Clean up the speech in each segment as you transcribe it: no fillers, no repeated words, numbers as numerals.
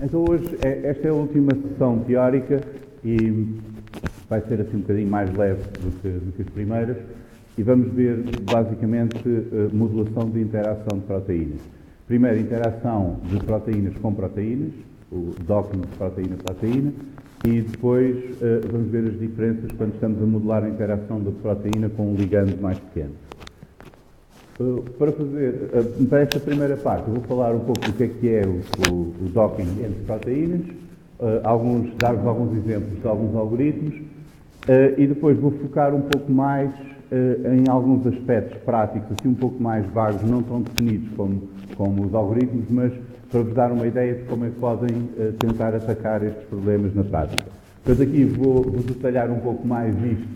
Então hoje, esta é a última sessão teórica e vai ser assim um bocadinho mais leve do que as primeiras e vamos ver basicamente modulação de interação de proteínas. Primeiro, interação de proteínas com proteínas, o docking de proteína-proteína, e depois vamos ver as diferenças quando estamos a modelar a interação da proteína com um ligando mais pequeno. Para esta primeira parte, eu vou falar um pouco do que é o docking entre proteínas, dar-vos alguns exemplos de alguns algoritmos, e depois vou focar um pouco mais em alguns aspectos práticos, assim um pouco mais vagos, não tão definidos como os algoritmos, mas para vos dar uma ideia de como é que podem tentar atacar estes problemas na prática. Portanto, aqui vou detalhar um pouco mais isto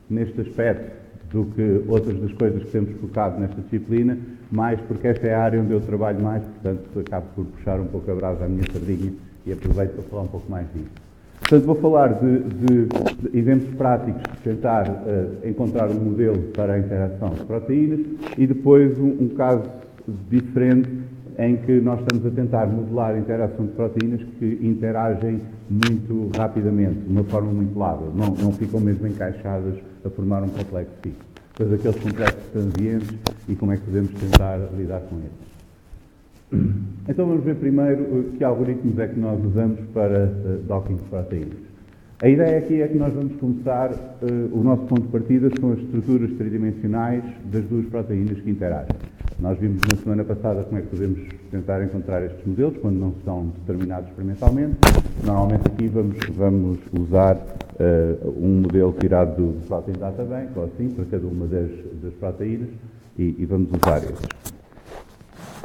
neste aspecto do que outras das coisas que temos focado nesta disciplina, mais porque esta é a área onde eu trabalho mais, portanto acabo por puxar um pouco a brasa à minha sardinha e aproveito para falar um pouco mais disso. Portanto, vou falar de exemplos práticos de tentar encontrar um modelo para a interação de proteínas e depois um caso diferente em que nós estamos a tentar modelar a interação de proteínas que interagem muito rapidamente, de uma forma muito lábil, não ficam mesmo encaixadas a formar um complexo fixo. Depois aqueles complexos transientes e como é que podemos tentar lidar com eles. Então vamos ver primeiro que algoritmos é que nós usamos para docking de proteínas. A ideia aqui é que nós vamos começar, o nosso ponto de partida são as estruturas tridimensionais das duas proteínas que interagem. Nós vimos na semana passada como é que podemos tentar encontrar estes modelos quando não são determinados experimentalmente. Normalmente aqui vamos usar um modelo tirado do Protein Data Bank, ou assim, para cada uma das proteínas, e vamos usar esses.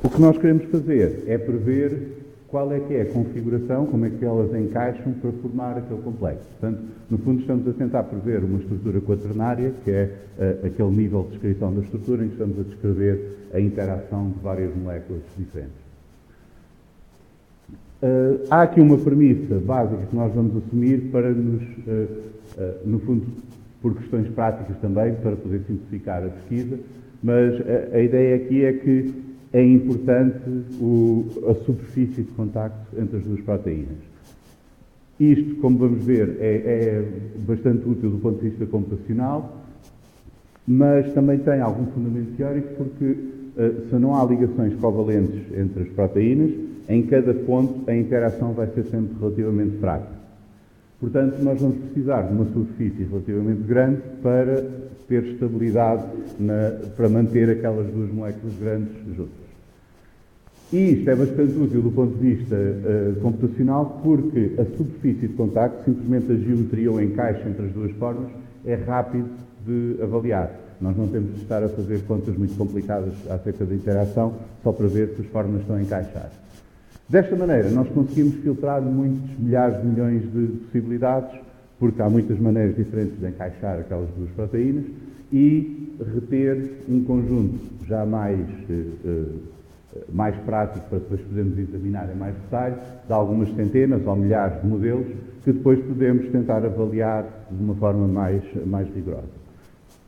O que nós queremos fazer é prever qual é que é a configuração, como é que elas encaixam para formar aquele complexo. Portanto, no fundo estamos a tentar prever uma estrutura quaternária, que é aquele nível de descrição da estrutura em que estamos a descrever a interação de várias moléculas diferentes. Há aqui uma premissa básica que nós vamos assumir para nos, no fundo, por questões práticas também, para poder simplificar a pesquisa, mas a ideia aqui é que é importante a superfície de contacto entre as duas proteínas. Isto, como vamos ver, é bastante útil do ponto de vista computacional, mas também tem algum fundamento teórico porque se não há ligações covalentes entre as proteínas, em cada ponto a interação vai ser sempre relativamente fraca. Portanto, nós vamos precisar de uma superfície relativamente grande para ter estabilidade, para manter aquelas duas moléculas grandes juntas. E isto é bastante útil do ponto de vista computacional porque a superfície de contacto, simplesmente a geometria ou encaixe entre as duas formas, é rápido de avaliar. Nós não temos de estar a fazer contas muito complicadas acerca da interação só para ver se as formas estão a encaixar. Desta maneira, nós conseguimos filtrar muitos milhares de milhões de possibilidades, porque há muitas maneiras diferentes de encaixar aquelas duas proteínas, e reter um conjunto já mais prático para depois podermos examinar em mais detalhe, de algumas centenas ou milhares de modelos, que depois podemos tentar avaliar de uma forma mais rigorosa.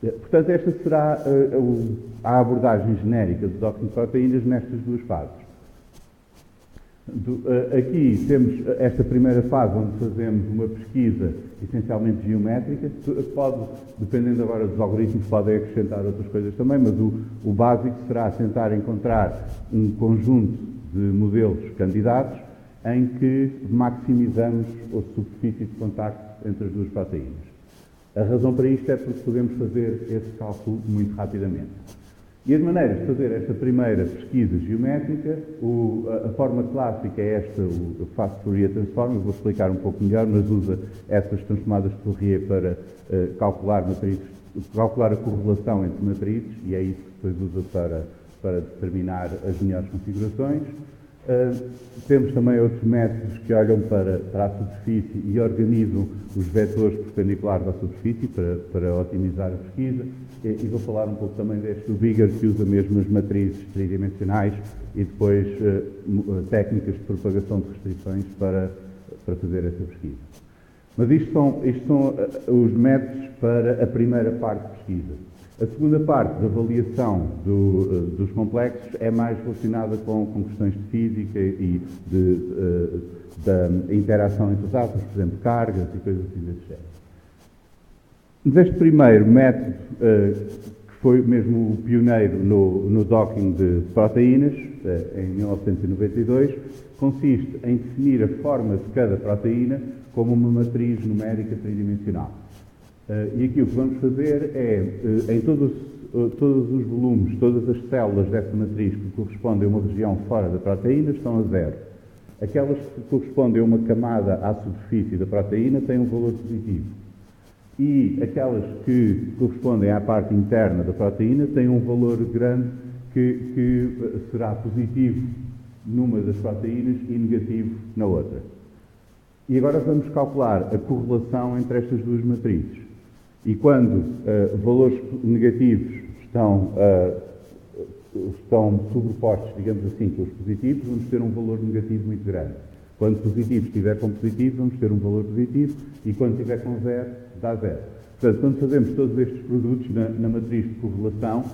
Portanto, esta será a abordagem genérica do docking de proteínas nestas duas fases. Aqui temos esta primeira fase onde fazemos uma pesquisa essencialmente geométrica. Pode, dependendo agora dos algoritmos, pode acrescentar outras coisas também, mas o básico será tentar encontrar um conjunto de modelos candidatos em que maximizamos a superfície de contacto entre as duas proteínas. A razão para isto é porque podemos fazer esse cálculo muito rapidamente. E as maneiras de fazer esta primeira pesquisa geométrica, a forma clássica é esta, o Fast Fourier Transform, eu vou explicar um pouco melhor, mas usa essas transformadas de Fourier para calcular a correlação entre matrizes, e é isso que depois usa para determinar as melhores configurações. Temos também outros métodos que olham para a superfície e organizam os vetores perpendiculares à superfície para otimizar a pesquisa. E vou falar um pouco também deste do Bigger, que usa mesmo as matrizes tridimensionais e depois técnicas de propagação de restrições para fazer essa pesquisa. Mas isto são os métodos para a primeira parte de pesquisa. A segunda parte da avaliação dos complexos é mais relacionada com questões de física e da interação entre os átomos, por exemplo, cargas e coisas assim desse género. Deste primeiro método, que foi mesmo o pioneiro no docking de proteínas, em 1992, consiste em definir a forma de cada proteína como uma matriz numérica tridimensional. E aqui o que vamos fazer é, em todos os volumes, todas as células dessa matriz que correspondem a uma região fora da proteína estão a zero. Aquelas que correspondem a uma camada à superfície da proteína têm um valor positivo. E aquelas que correspondem à parte interna da proteína têm um valor grande que será positivo numa das proteínas e negativo na outra. E agora vamos calcular a correlação entre estas duas matrizes. E quando valores negativos estão sobrepostos, digamos assim, com os positivos, vamos ter um valor negativo muito grande. Quando positivo estiver com positivo, vamos ter um valor positivo, e quando estiver com zero, dá zero. Portanto, quando fazemos todos estes produtos na matriz de correlação,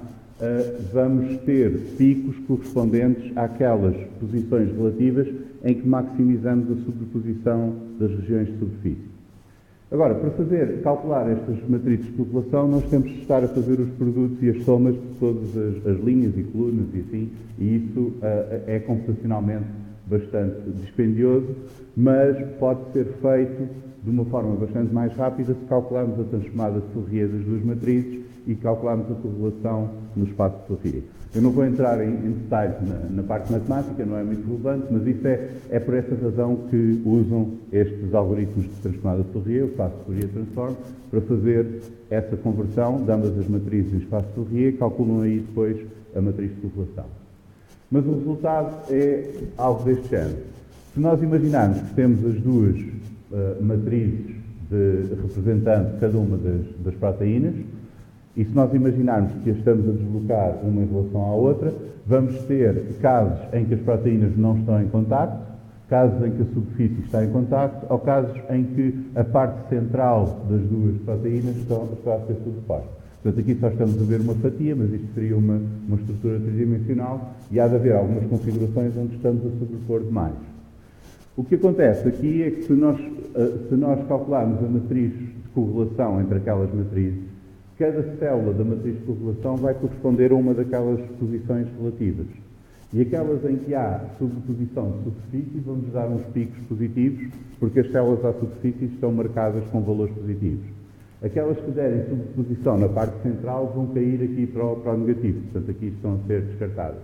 vamos ter picos correspondentes àquelas posições relativas em que maximizamos a sobreposição das regiões de superfície. Agora, para calcular estas matrizes de correlação, nós temos de estar a fazer os produtos e as somas de todas as linhas e colunas e assim, e isso é computacionalmente bastante dispendioso, mas pode ser feito de uma forma bastante mais rápida se calcularmos a transformada de Fourier das duas matrizes e calcularmos a correlação no espaço de Fourier. Eu não vou entrar em detalhes na parte matemática, não é muito relevante, mas isso é por essa razão que usam estes algoritmos de transformada de Fourier, o espaço de Fourier Transform, para fazer essa conversão de ambas as matrizes em espaço de Fourier, calculam aí depois a matriz de correlação. Mas o resultado é algo deste género. Se nós imaginarmos que temos as duas matrizes representando cada uma das proteínas, e se nós imaginarmos que as estamos a deslocar uma em relação à outra, vamos ter casos em que as proteínas não estão em contacto, casos em que a superfície está em contacto, ou casos em que a parte central das duas proteínas está a ser sobreposta. Portanto, aqui só estamos a ver uma fatia, mas isto seria uma estrutura tridimensional e há de haver algumas configurações onde estamos a sobrepor demais. O que acontece aqui é que se nós calcularmos a matriz de correlação entre aquelas matrizes, cada célula da matriz de correlação vai corresponder a uma daquelas posições relativas. E aquelas em que há sobreposição de superfície vão-nos dar uns picos positivos, porque as células à superfície estão marcadas com valores positivos. Aquelas que derem sobreposição na parte central vão cair aqui para o negativo, portanto aqui estão a ser descartadas.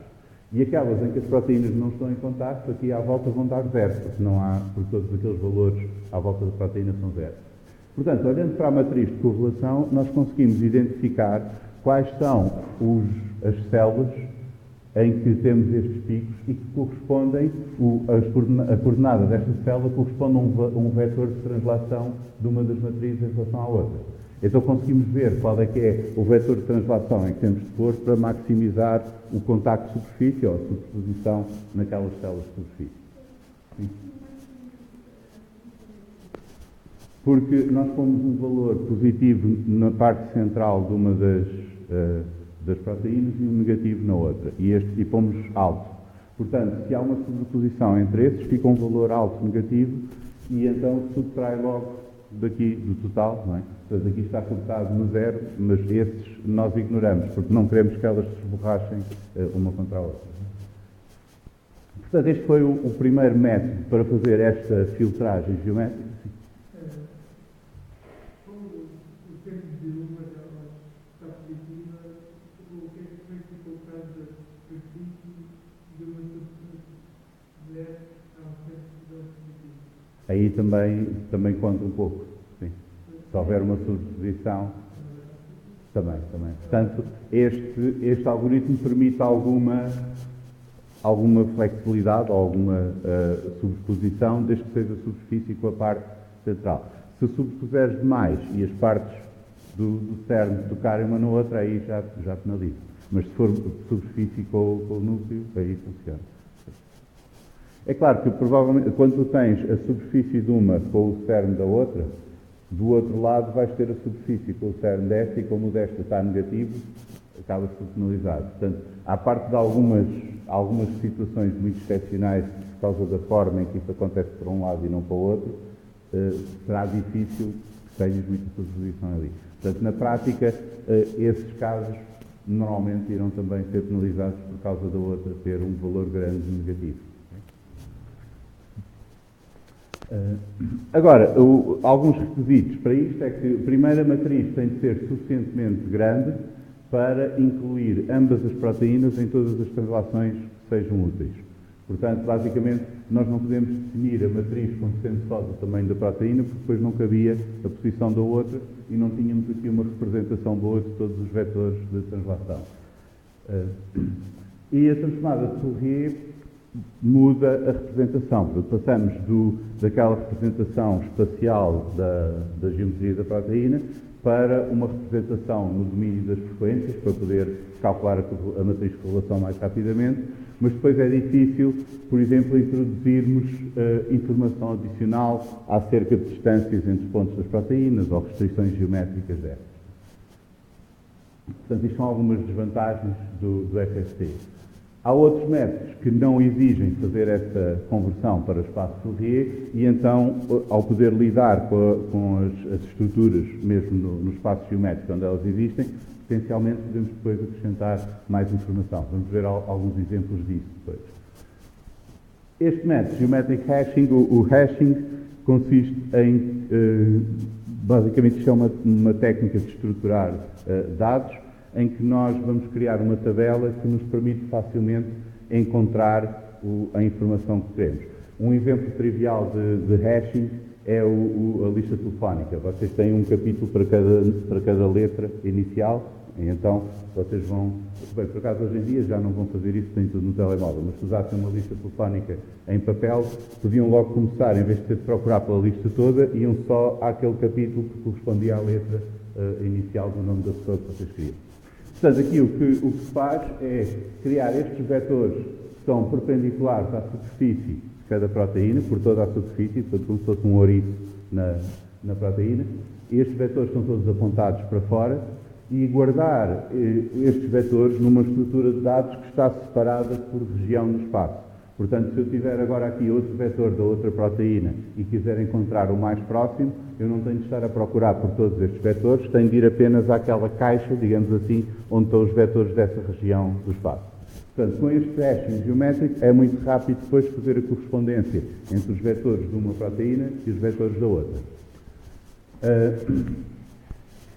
E aquelas em que as proteínas não estão em contacto, aqui à volta vão dar zero, porque todos aqueles valores à volta da proteína são zero. Portanto, olhando para a matriz de correlação, nós conseguimos identificar quais são as células em que temos estes picos e que correspondem, a coordenada desta célula corresponde a um vetor de translação de uma das matrizes em relação à outra. Então conseguimos ver qual é que é o vetor de translação em que temos de pôr para maximizar o contacto de superfície ou a superposição naquelas células de superfície. Sim. Porque nós pomos um valor positivo na parte central de uma das proteínas e um negativo na outra. E pomos alto. Portanto, se há uma sobreposição entre esses, fica um valor alto negativo e então subtrai logo daqui do total, não é? Portanto, aqui está cortado no zero, mas esses nós ignoramos, porque não queremos que elas se esborrachem uma contra a outra. Portanto, este foi o primeiro método para fazer esta filtragem geométrica. Aí também conta um pouco, sim. Se houver uma sobreposição, também. Portanto, este algoritmo permite alguma flexibilidade ou alguma sobreposição, desde que seja a superfície com a parte central. Se sobrepuseres demais e as partes do CERN tocarem uma na outra, aí já penaliza. Mas se for superfície com o núcleo, aí funciona. É claro que, provavelmente, quando tu tens a superfície de uma com o CERN da outra, Do outro lado vais ter a superfície com o cerne desta e como o desta está negativo, acaba-se por penalizar. Portanto, à parte de algumas situações muito excepcionais por causa da forma em que isso acontece para um lado e não para o outro, será difícil que tenhas muita subposição ali. Portanto, na prática, esses casos normalmente irão também ser penalizados por causa da outra ter um valor grande negativo. Agora, alguns requisitos para isto é que, primeiro, a matriz tem de ser suficientemente grande para incluir ambas as proteínas em todas as translações que sejam úteis. Portanto, basicamente, nós não podemos definir a matriz consistente só do tamanho da proteína, porque depois não cabia a posição da outra e não tínhamos aqui uma representação boa de todos os vetores de translação. E a transformada de Fourier muda a representação. Portanto, passamos daquela representação espacial da geometria da proteína para uma representação no domínio das frequências, para poder calcular a matriz de correlação mais rapidamente, mas depois é difícil, por exemplo, introduzirmos informação adicional acerca de distâncias entre os pontos das proteínas ou restrições geométricas destas. Portanto, isto são algumas desvantagens do FST. Há outros métodos que não exigem fazer esta conversão para espaço Fourier e então, ao poder lidar com as estruturas, mesmo no espaço geométrico onde elas existem, potencialmente podemos depois acrescentar mais informação. Vamos ver alguns exemplos disso depois. Este método, Geometric Hashing, o hashing consiste em, basicamente, isto é uma técnica de estruturar dados, em que nós vamos criar uma tabela que nos permite facilmente encontrar a informação que queremos. Um exemplo trivial de hashing é a lista telefónica. Vocês têm um capítulo para cada letra inicial, e então vocês vão... Bem, por acaso hoje em dia já não vão fazer isso, tem tudo no telemóvel, mas se usassem uma lista telefónica em papel, podiam logo começar, em vez de ter de procurar pela lista toda, iam só àquele capítulo que correspondia à letra inicial do nome da pessoa que vocês queriam. Portanto, aqui o que se faz é criar estes vetores que são perpendiculares à superfície de cada proteína, por toda a superfície, portanto, como se fosse um ouriço na proteína, e estes vetores estão todos apontados para fora, e guardar estes vetores numa estrutura de dados que está separada por região no espaço. Portanto, se eu tiver agora aqui outro vetor da outra proteína e quiser encontrar o mais próximo, eu não tenho de estar a procurar por todos estes vetores, tenho de ir apenas àquela caixa, digamos assim, onde estão os vetores dessa região do espaço. Portanto, com este hashing geométrico é muito rápido depois fazer a correspondência entre os vetores de uma proteína e os vetores da outra.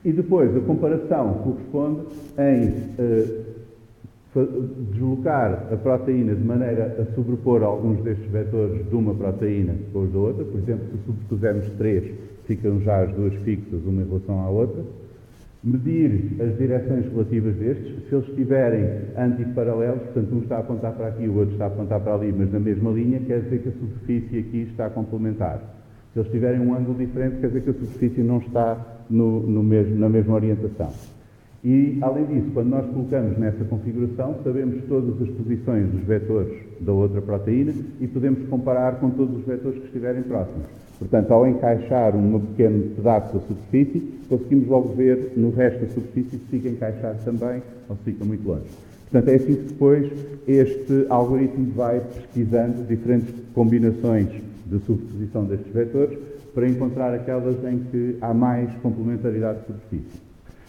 E depois a comparação corresponde em deslocar a proteína de maneira a sobrepor alguns destes vetores de uma proteína com os da outra. Por exemplo, se sobrepusermos 3, ficam já as duas fixas uma em relação à outra. Medir as direções relativas destes, se eles estiverem antiparalelos, portanto um está a apontar para aqui, o outro está a apontar para ali, mas na mesma linha, quer dizer que a superfície aqui está complementar. Se eles tiverem um ângulo diferente, quer dizer que a superfície não está na mesma orientação. E, além disso, quando nós colocamos nessa configuração, sabemos todas as posições dos vetores da outra proteína e podemos comparar com todos os vetores que estiverem próximos. Portanto, ao encaixar um pequeno pedaço da superfície, conseguimos logo ver no resto da superfície se fica encaixado também ou se fica muito longe. Portanto, é assim que depois este algoritmo vai pesquisando diferentes combinações de superposição destes vetores para encontrar aquelas em que há mais complementaridade de superfície.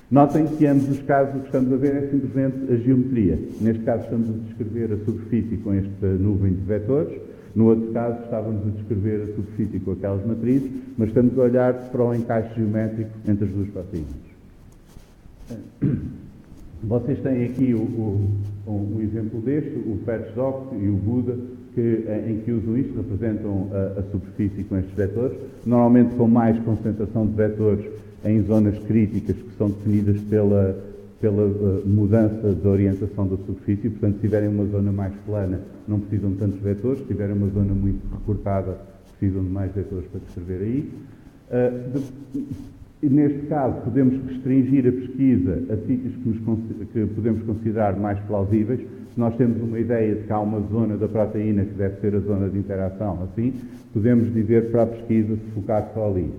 Notem que ambos os casos o que estamos a ver é simplesmente a geometria. Neste caso estamos a descrever a superfície com esta nuvem de vetores, no outro caso estávamos a descrever a superfície com aquelas matrizes, mas estamos a olhar para o encaixe geométrico entre as duas proteínas. Vocês têm aqui um exemplo deste, o Patchdoc e o Buda, em que usam isto, representam a superfície com estes vetores, normalmente com mais concentração de vetores em zonas críticas que são definidas pela mudança de orientação da superfície. Portanto, se tiverem uma zona mais plana, não precisam de tantos vetores. Se tiverem uma zona muito recortada, precisam de mais vetores para descrever aí. Neste caso, podemos restringir a pesquisa a sítios que podemos considerar mais plausíveis. Se nós temos uma ideia de que há uma zona da proteína que deve ser a zona de interação, assim, podemos dizer para a pesquisa se focar só ali.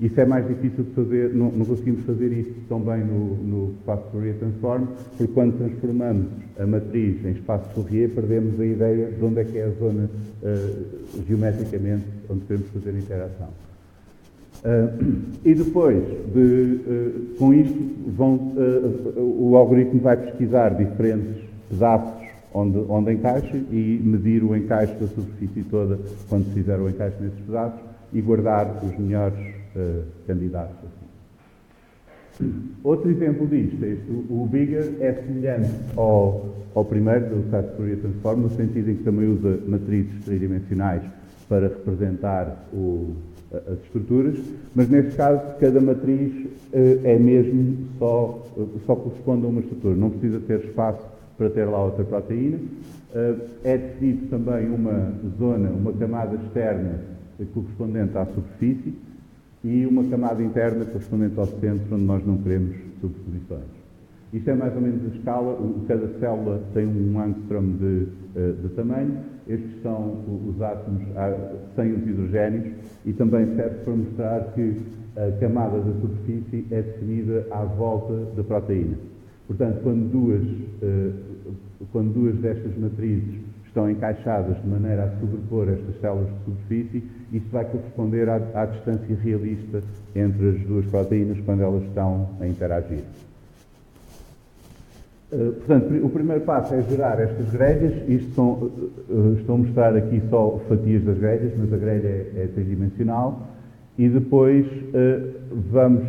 Isso é mais difícil de fazer, não conseguimos fazer isso tão bem no espaço Fourier Transform, porque quando transformamos a matriz em espaço Fourier, perdemos a ideia de onde é que é a zona geometricamente onde queremos fazer a interação. E depois, com isto, o algoritmo vai pesquisar diferentes pedaços onde encaixa e medir o encaixe da superfície toda quando se fizer o encaixe nesses pedaços e guardar os melhores candidatos. Assim. Outro exemplo disto, o Bigger é semelhante ao primeiro, do SAS Fourier Transform, no sentido em que também usa matrizes tridimensionais para representar as estruturas, mas neste caso cada matriz é mesmo só corresponde a uma estrutura, não precisa ter espaço para ter lá outra proteína. É definido também uma zona, uma camada externa correspondente à superfície e uma camada interna correspondente ao centro, onde nós não queremos superposições. Isto é mais ou menos a escala, cada célula tem um angstrom de tamanho, estes são os átomos sem os hidrogénios e também serve para mostrar que a camada da superfície é definida à volta da proteína. Portanto, quando duas destas matrizes estão encaixadas de maneira a sobrepor estas células de superfície, isto vai corresponder à distância realista entre as duas proteínas quando elas estão a interagir. Portanto, o primeiro passo é gerar estas grelhas. Estou a mostrar aqui só fatias das grelhas, mas a grelha é tridimensional. E depois vamos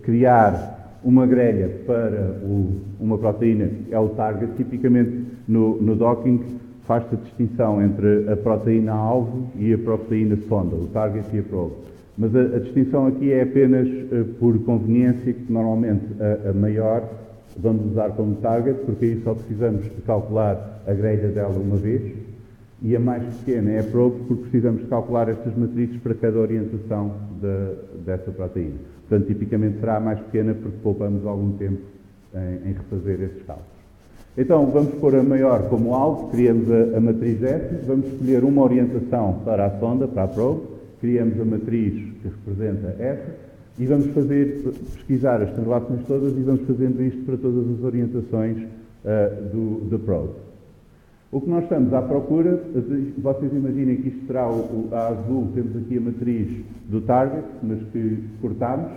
criar uma grelha para uma proteína, é o target. Tipicamente no docking faz-se a distinção entre a proteína-alvo e a proteína-sonda, o target e a probe. Mas a distinção aqui é apenas por conveniência, que normalmente a maior vamos usar como target, porque aí só precisamos de calcular a grelha dela uma vez, e a mais pequena é a probe, porque precisamos de calcular estas matrizes para cada orientação dessa proteína. Portanto, tipicamente será a mais pequena, porque poupamos algum tempo em refazer esses cálculos. Então, vamos pôr a maior como alvo, criamos a matriz S, vamos escolher uma orientação para a sonda, para a probe, criamos a matriz que representa essa, e vamos pesquisar as translações todas e vamos fazendo isto para todas as orientações da probe. O que nós estamos à procura, vocês imaginem que isto será a azul, temos aqui a matriz do target, mas que cortamos,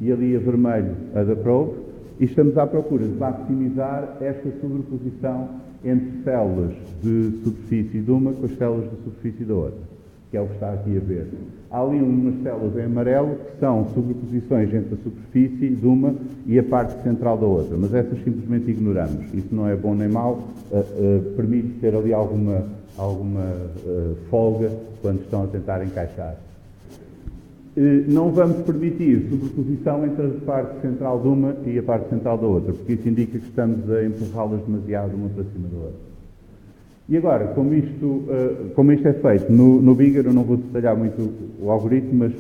e ali a vermelho a da probe, e estamos à procura de maximizar esta sobreposição entre células de superfície de uma com as células de superfície da outra, que é o que está aqui a ver. Há ali umas células em amarelo que são sobreposições entre a superfície de uma e a parte central da outra, mas essas simplesmente ignoramos. Isso não é bom nem mau, permite ter ali alguma folga quando estão a tentar encaixar. Não vamos permitir sobreposição entre a parte central de uma e a parte central da outra, porque isso indica que estamos a empurrá-las demasiado uma para cima da outra. E agora, como isto é feito no Bigger, eu não vou detalhar muito o algoritmo, mas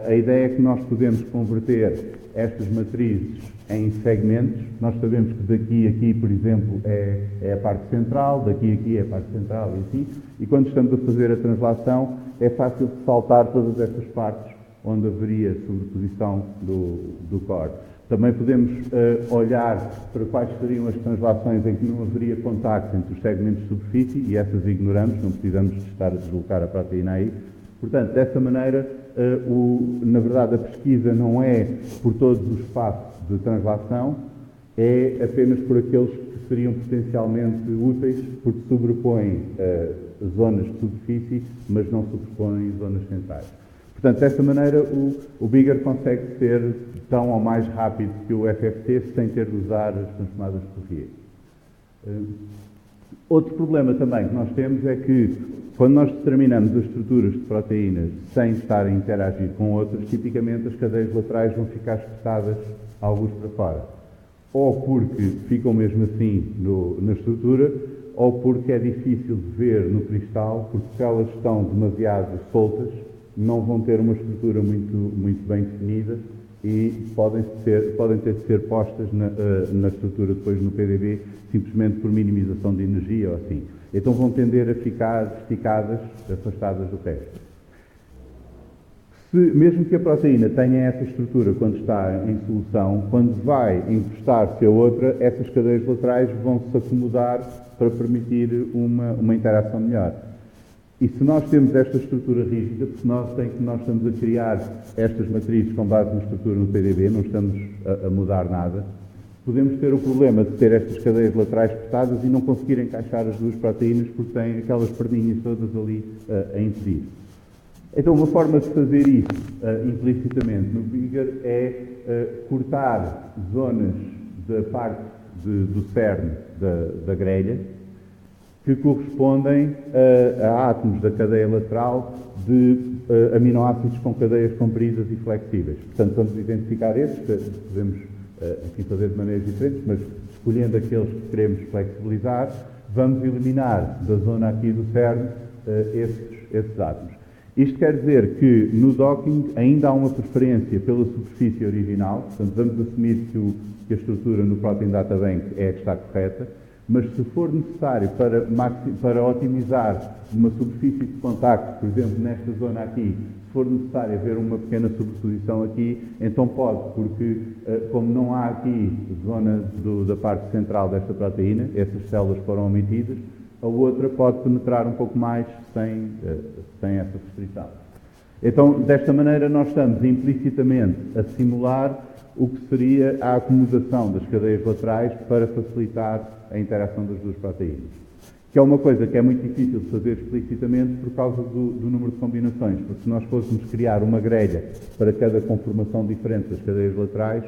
a ideia é que nós podemos converter estas matrizes em segmentos. Nós sabemos que daqui a aqui, por exemplo, é a parte central, daqui a aqui é a parte central e assim. E quando estamos a fazer a translação, é fácil de saltar todas estas partes onde haveria sobreposição do core. Também podemos olhar para quais seriam as translações em que não haveria contacto entre os segmentos de superfície, e essas ignoramos, não precisamos de estar a deslocar a proteína aí. Portanto, dessa maneira, na verdade, a pesquisa não é por todos os passos de translação, é apenas por aqueles que seriam potencialmente úteis, porque sobrepõem zonas de superfície, mas não sobrepõem zonas centrais. Portanto, dessa maneira, o Bigger consegue ser tão ou mais rápido que o FFT sem ter de usar as transformadas de Fourier. Outro problema também que nós temos é que, quando nós determinamos as estruturas de proteínas sem estar a interagir com outras, tipicamente as cadeias laterais vão ficar espetadas alguns para fora. Ou porque ficam mesmo assim na estrutura, ou porque é difícil de ver no cristal, porque se elas estão demasiado soltas, não vão ter uma estrutura muito bem definida e podem ter de ser postas na estrutura depois no PDB, simplesmente por minimização de energia ou assim. Então vão tender a ficar esticadas, afastadas do resto. Mesmo que a proteína tenha essa estrutura quando está em solução, quando vai encostar-se a outra, essas cadeias laterais vão se acomodar para permitir uma interação melhor. E se nós temos esta estrutura rígida, porque nós estamos a criar estas matrizes com base na estrutura no PDB, não estamos a mudar nada, podemos ter o problema de ter estas cadeias laterais cortadas e não conseguir encaixar as duas proteínas porque têm aquelas perninhas todas ali a impedir. Então, uma forma de fazer isso implicitamente no Bigger é cortar zonas da parte do cerne da grelha que correspondem a átomos da cadeia lateral de aminoácidos com cadeias compridas e flexíveis. Portanto, vamos identificar esses, podemos aqui fazer de maneiras diferentes, mas escolhendo aqueles que queremos flexibilizar, vamos eliminar da zona aqui do cerne esses átomos. Isto quer dizer que no docking ainda há uma preferência pela superfície original, portanto vamos assumir que a estrutura no Protein Data Bank é a que está correta, mas se for necessário para otimizar uma superfície de contacto, por exemplo nesta zona aqui, se for necessário haver uma pequena sobreposição aqui, então pode, porque como não há aqui zona da parte central desta proteína, essas células foram omitidas, a outra pode penetrar um pouco mais sem essa restrição. Então, desta maneira, nós estamos implicitamente a simular o que seria a acomodação das cadeias laterais para facilitar a interação das duas proteínas. Que é uma coisa que é muito difícil de fazer explicitamente por causa do número de combinações, porque se nós fôssemos criar uma grelha para cada conformação diferente das cadeias laterais,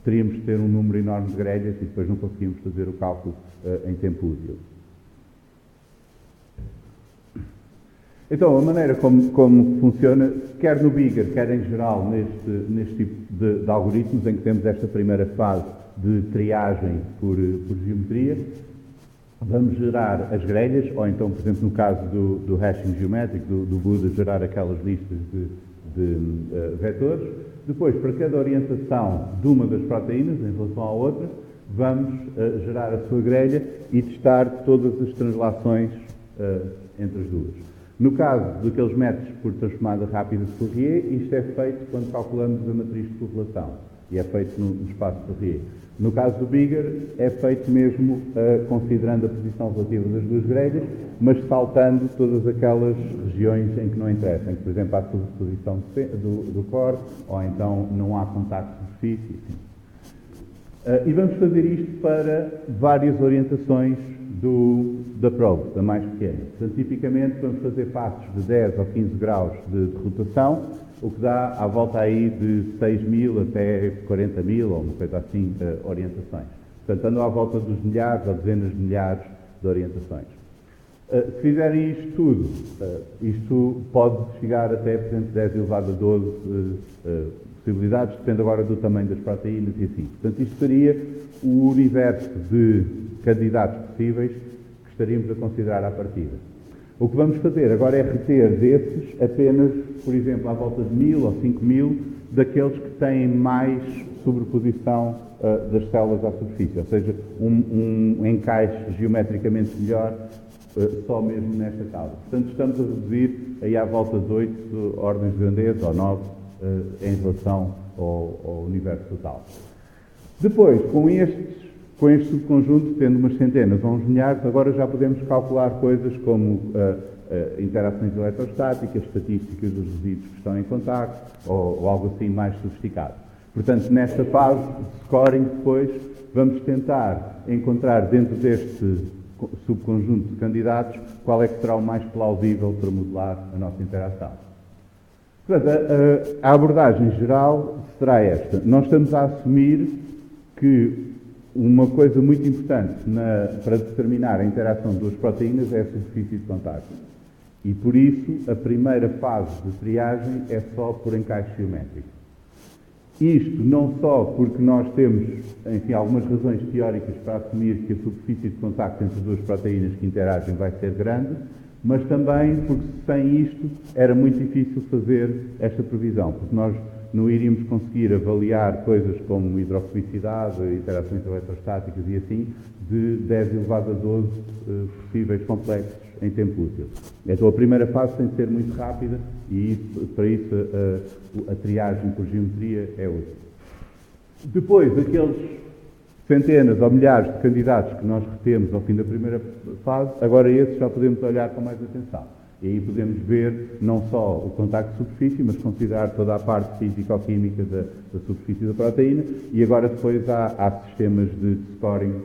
teríamos de ter um número enorme de grelhas e depois não conseguimos fazer o cálculo em tempo útil. Então, a maneira como funciona, quer no Bigger, quer em geral neste tipo de algoritmos, em que temos esta primeira fase de triagem por geometria, vamos gerar as grelhas, ou então, por exemplo, no caso do hashing geométrico, do Buda, gerar aquelas listas de vetores. Depois, para cada orientação de uma das proteínas em relação à outra, vamos gerar a sua grelha e testar todas as translações entre as duas. No caso daqueles métodos por transformada rápida de Fourier, isto é feito quando calculamos a matriz de correlação e é feito no espaço de Fourier. No caso do Bigger, é feito mesmo considerando a posição relativa das duas grelhas, mas saltando todas aquelas regiões em que não interessam, por exemplo, há sobreposição do core, ou então não há contacto de superfície. E vamos fazer isto para várias orientações da probe, da mais pequena. Portanto, tipicamente vamos fazer passos de 10 ou 15 graus de rotação, o que dá à volta aí de 6.000 até 40.000, ou uma coisa assim, orientações. Portanto, andam à volta dos milhares ou dezenas de milhares de orientações. Se fizerem isto tudo, isto pode chegar até, por exemplo, 10 elevado a 12 possibilidades, depende agora do tamanho das proteínas e assim. Portanto, isto seria o universo de candidatos possíveis que estaríamos a considerar à partida. O que vamos fazer agora é reter desses apenas, por exemplo, à volta de 1.000 ou 5.000 daqueles que têm mais sobreposição das células à superfície, ou seja, um encaixe geometricamente melhor só mesmo nesta causa. Portanto, estamos a reduzir aí à volta de 8 ordens de grandeza ou 9 em relação ao universo total. Depois, com este subconjunto, tendo umas centenas ou uns milhares, agora já podemos calcular coisas como interações eletrostáticas, estatísticas dos resíduos que estão em contacto, ou algo assim mais sofisticado. Portanto, nesta fase de scoring, depois, vamos tentar encontrar dentro deste subconjunto de candidatos qual é que será o mais plausível para modelar a nossa interação. Portanto, a abordagem geral será esta. Nós estamos a assumir que uma coisa muito importante para determinar a interação de duas proteínas é a superfície de contacto. E por isso, a primeira fase de triagem é só por encaixe geométrico. Isto não só porque nós temos, enfim, algumas razões teóricas para assumir que a superfície de contacto entre duas proteínas que interagem vai ser grande, mas também porque sem isto era muito difícil fazer esta previsão, porque nós não iríamos conseguir avaliar coisas como hidrofobicidade, interações eletrostáticas e assim, de 10 elevado a 12 possíveis complexos em tempo útil. Então a primeira fase tem de ser muito rápida e para isso a triagem por geometria é útil. Depois, aqueles centenas ou milhares de candidatos que nós retemos ao fim da primeira fase, agora esses já podemos olhar com mais atenção. E aí podemos ver não só o contacto de superfície, mas considerar toda a parte físico-química da superfície da proteína. E agora depois há sistemas de scoring,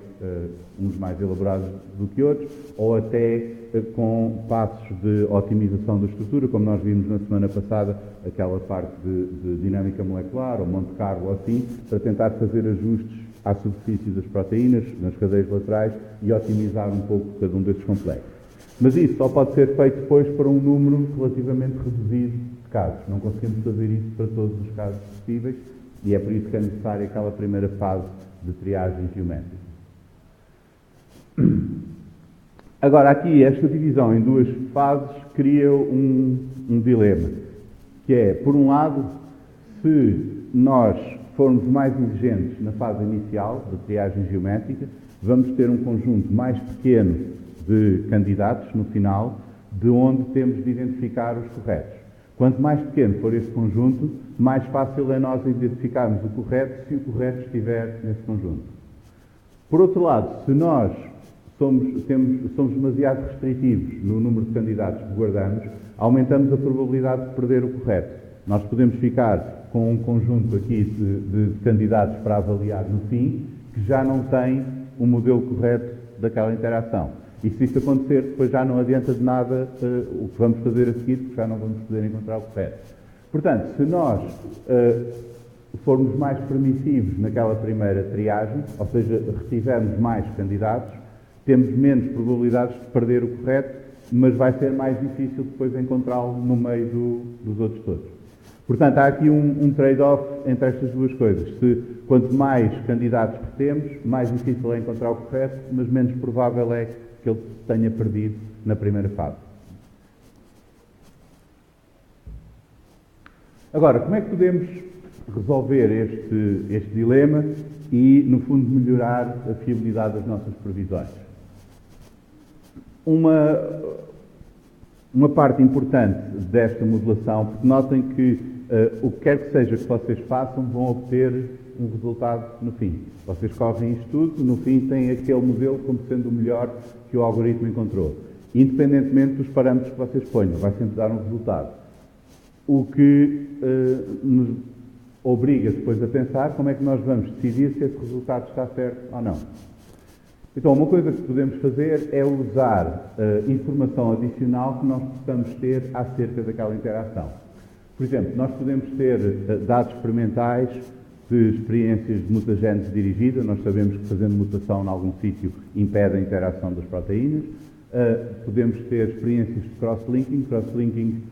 uns mais elaborados do que outros, ou até com passos de otimização da estrutura, como nós vimos na semana passada, aquela parte de dinâmica molecular, ou Monte Carlo, assim, para tentar fazer ajustes à superfície das proteínas, nas cadeias laterais, e otimizar um pouco cada um desses complexos. Mas isso só pode ser feito depois para um número relativamente reduzido de casos. Não conseguimos fazer isso para todos os casos possíveis e é por isso que é necessária aquela primeira fase de triagem geométrica. Agora, aqui, esta divisão em duas fases cria um dilema, que é, por um lado, se nós formos mais exigentes na fase inicial de triagem geométrica, vamos ter um conjunto mais pequeno de candidatos no final, de onde temos de identificar os corretos. Quanto mais pequeno for esse conjunto, mais fácil é nós identificarmos o correto se o correto estiver nesse conjunto. Por outro lado, se nós somos demasiado restritivos no número de candidatos que guardamos, aumentamos a probabilidade de perder o correto. Nós podemos ficar com um conjunto aqui de candidatos para avaliar no fim, que já não tem o modelo correto daquela interação. E se isso acontecer, depois já não adianta de nada o que vamos fazer a seguir, porque já não vamos poder encontrar o correto. Portanto, se nós formos mais permissivos naquela primeira triagem, ou seja, retivermos mais candidatos, temos menos probabilidades de perder o correto, mas vai ser mais difícil depois encontrá-lo no meio dos outros todos. Portanto, há aqui um trade-off entre estas duas coisas. Quanto mais candidatos retemos, mais difícil é encontrar o correto, mas menos provável é que ele tenha perdido na primeira fase. Agora, como é que podemos resolver este dilema e, no fundo, melhorar a fiabilidade das nossas previsões? Uma parte importante desta modelação, porque notem que o que quer que seja que vocês façam, vão obter um resultado no fim. Vocês correm isto tudo, no fim têm aquele modelo como sendo o melhor que o algoritmo encontrou. Independentemente dos parâmetros que vocês ponham, vai sempre dar um resultado. O que nos obriga depois a pensar como é que nós vamos decidir se esse resultado está certo ou não. Então, uma coisa que podemos fazer é usar informação adicional que nós possamos ter acerca daquela interação. Por exemplo, nós podemos ter dados experimentais de experiências de mutagénese dirigida. Nós sabemos que fazendo mutação em algum sítio impede a interação das proteínas. Podemos ter experiências de cross-linking. Cross-linking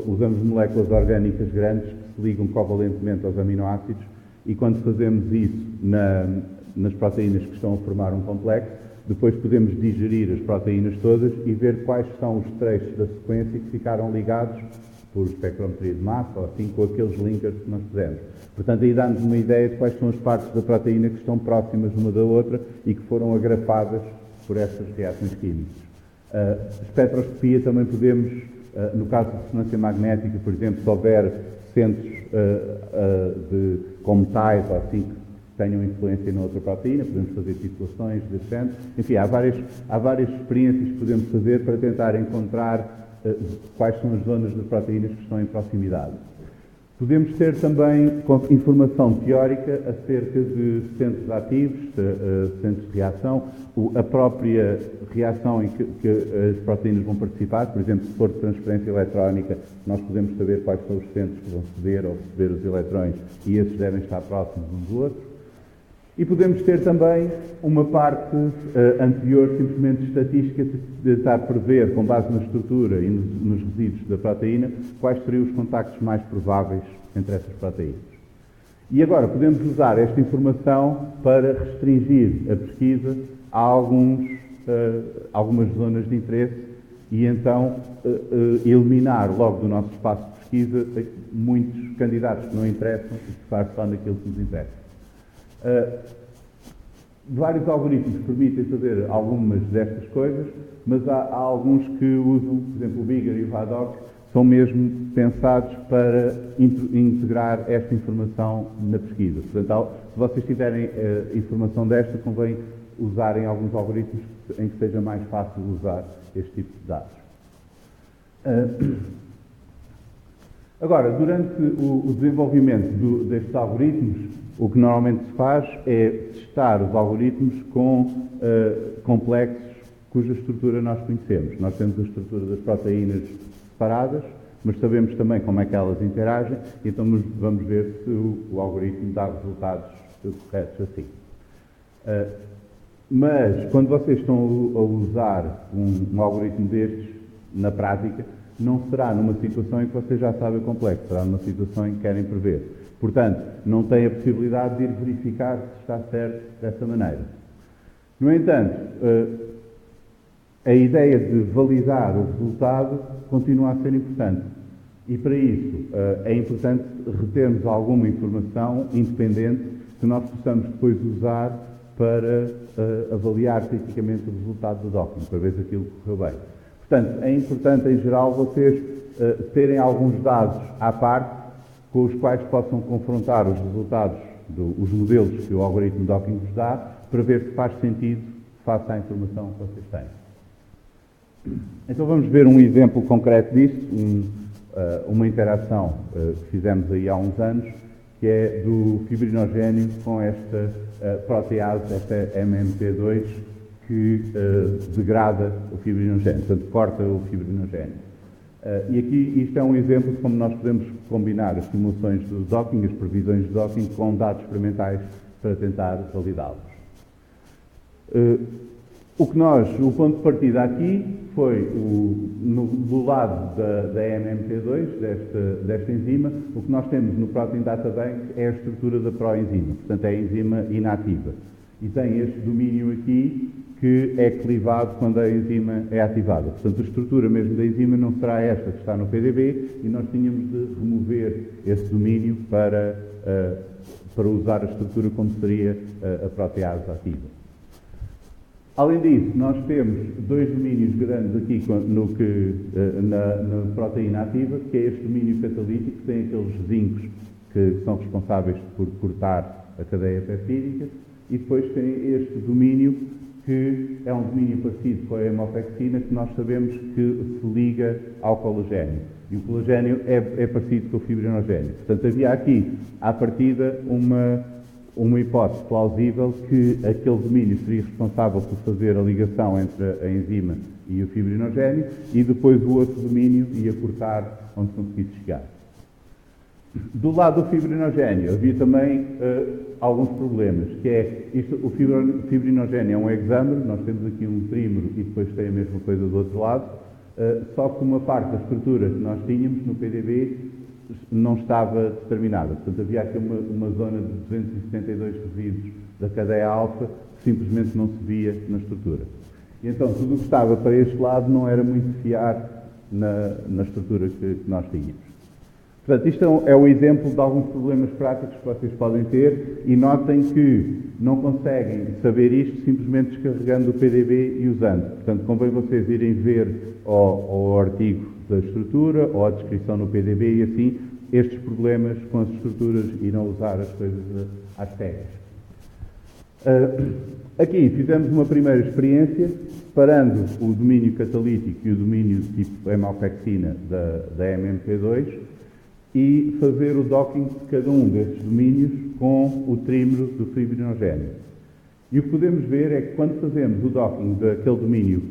usamos moléculas orgânicas grandes que se ligam covalentemente aos aminoácidos e quando fazemos isso nas proteínas que estão a formar um complexo, depois podemos digerir as proteínas todas e ver quais são os trechos da sequência que ficaram ligados por espectrometria de massa ou assim com aqueles linkers que nós fizemos. Portanto, aí dá-nos uma ideia de quais são as partes da proteína que estão próximas uma da outra e que foram agrafadas por estas reações químicas. Espectroscopia também podemos, no caso de ressonância magnética, por exemplo, se houver centros com metais ou assim que tenham influência na outra proteína, podemos fazer titulações desse género. Enfim, há várias experiências que podemos fazer para tentar encontrar quais são as zonas das proteínas que estão em proximidade. Podemos ter também informação teórica acerca de centros ativos, centros de reação, a própria reação em que as proteínas vão participar. Por exemplo, se for de transferência eletrónica, nós podemos saber quais são os centros que vão ceder ou receber os eletrões e esses devem estar próximos uns dos outros. E podemos ter também uma parte anterior, simplesmente estatística, de tentar prever, com base na estrutura e nos resíduos da proteína, quais seriam os contactos mais prováveis entre essas proteínas. E agora podemos usar esta informação para restringir a pesquisa a algumas zonas de interesse e então eliminar logo do nosso espaço de pesquisa muitos candidatos que não interessam e focar só naquilo que nos interessa. Vários algoritmos permitem fazer algumas destas coisas, mas há alguns que usam, por exemplo, o Bigger e o Haddock, são mesmo pensados para integrar esta informação na pesquisa. Portanto, se vocês tiverem informação desta, convém usarem alguns algoritmos em que seja mais fácil usar este tipo de dados. Agora, durante o desenvolvimento destes algoritmos, o que normalmente se faz é testar os algoritmos com complexos cuja estrutura nós conhecemos. Nós temos a estrutura das proteínas separadas, mas sabemos também como é que elas interagem, então vamos ver se o algoritmo dá resultados corretos assim. Mas, quando vocês estão a usar um algoritmo destes, na prática, não será numa situação em que vocês já sabem o complexo, será numa situação em que querem prever. Portanto, não têm a possibilidade de ir verificar se está certo dessa maneira. No entanto, a ideia de validar o resultado continua a ser importante. E para isso é importante retermos alguma informação independente que nós possamos depois usar para avaliar criticamente o resultado do docking, para ver se aquilo correu bem. Portanto, é importante, em geral, vocês terem alguns dados à parte com os quais possam confrontar os resultados, os modelos que o algoritmo docking vos dá, para ver se faz sentido face à informação que vocês têm. Então vamos ver um exemplo concreto disto, uma interação que fizemos aí há uns anos, que é do fibrinogénio com esta protease, esta MMP2, que degrada o fibrinogénio, portanto corta o fibrinogénio. E aqui isto é um exemplo de como nós podemos combinar as simulações do docking, as previsões de docking, com dados experimentais para tentar validá-los. O ponto de partida aqui foi, do lado da MMP2, desta enzima, o que nós temos no Protein Data Bank é a estrutura da proenzima, portanto é a enzima inativa. E tem este domínio aqui que é clivado quando a enzima é ativada. Portanto, a estrutura mesmo da enzima não será esta que está no PDB e nós tínhamos de remover esse domínio para usar a estrutura como seria a protease ativa. Além disso, nós temos dois domínios grandes aqui na proteína ativa, que é este domínio catalítico, que tem aqueles zincos que são responsáveis por cortar a cadeia peptídica, e depois tem este domínio que é um domínio parecido com a hemopexina, que nós sabemos que se liga ao colagênio. E o colagênio é parecido com o fibrinogénio. Portanto, havia aqui, à partida, uma hipótese plausível que aquele domínio seria responsável por fazer a ligação entre a enzima e o fibrinogénio e depois o outro domínio ia cortar onde conseguisse chegar. Do lado do fibrinogénio havia também alguns problemas, que é o fibrinogénio é um hexâmero, nós temos aqui um trímero e depois tem a mesma coisa do outro lado, só que uma parte da estrutura que nós tínhamos no PDB não estava determinada. Portanto, havia aqui uma zona de 272 resíduos da cadeia alfa que simplesmente não se via na estrutura. E então, tudo o que estava para este lado não era muito fiar na estrutura que nós tínhamos. Portanto, isto é o exemplo de alguns problemas práticos que vocês podem ter e notem que não conseguem saber isto simplesmente descarregando o PDB e usando. Portanto, convém vocês irem ver ao artigo da estrutura ou a descrição no PDB e assim estes problemas com as estruturas e não usar as coisas às cegas. Aqui fizemos uma primeira experiência separando o domínio catalítico e o domínio tipo hemopexina da MMP2 e fazer o docking de cada um desses domínios com o trímero do fibrinogénio. E o que podemos ver é que quando fazemos o docking daquele domínio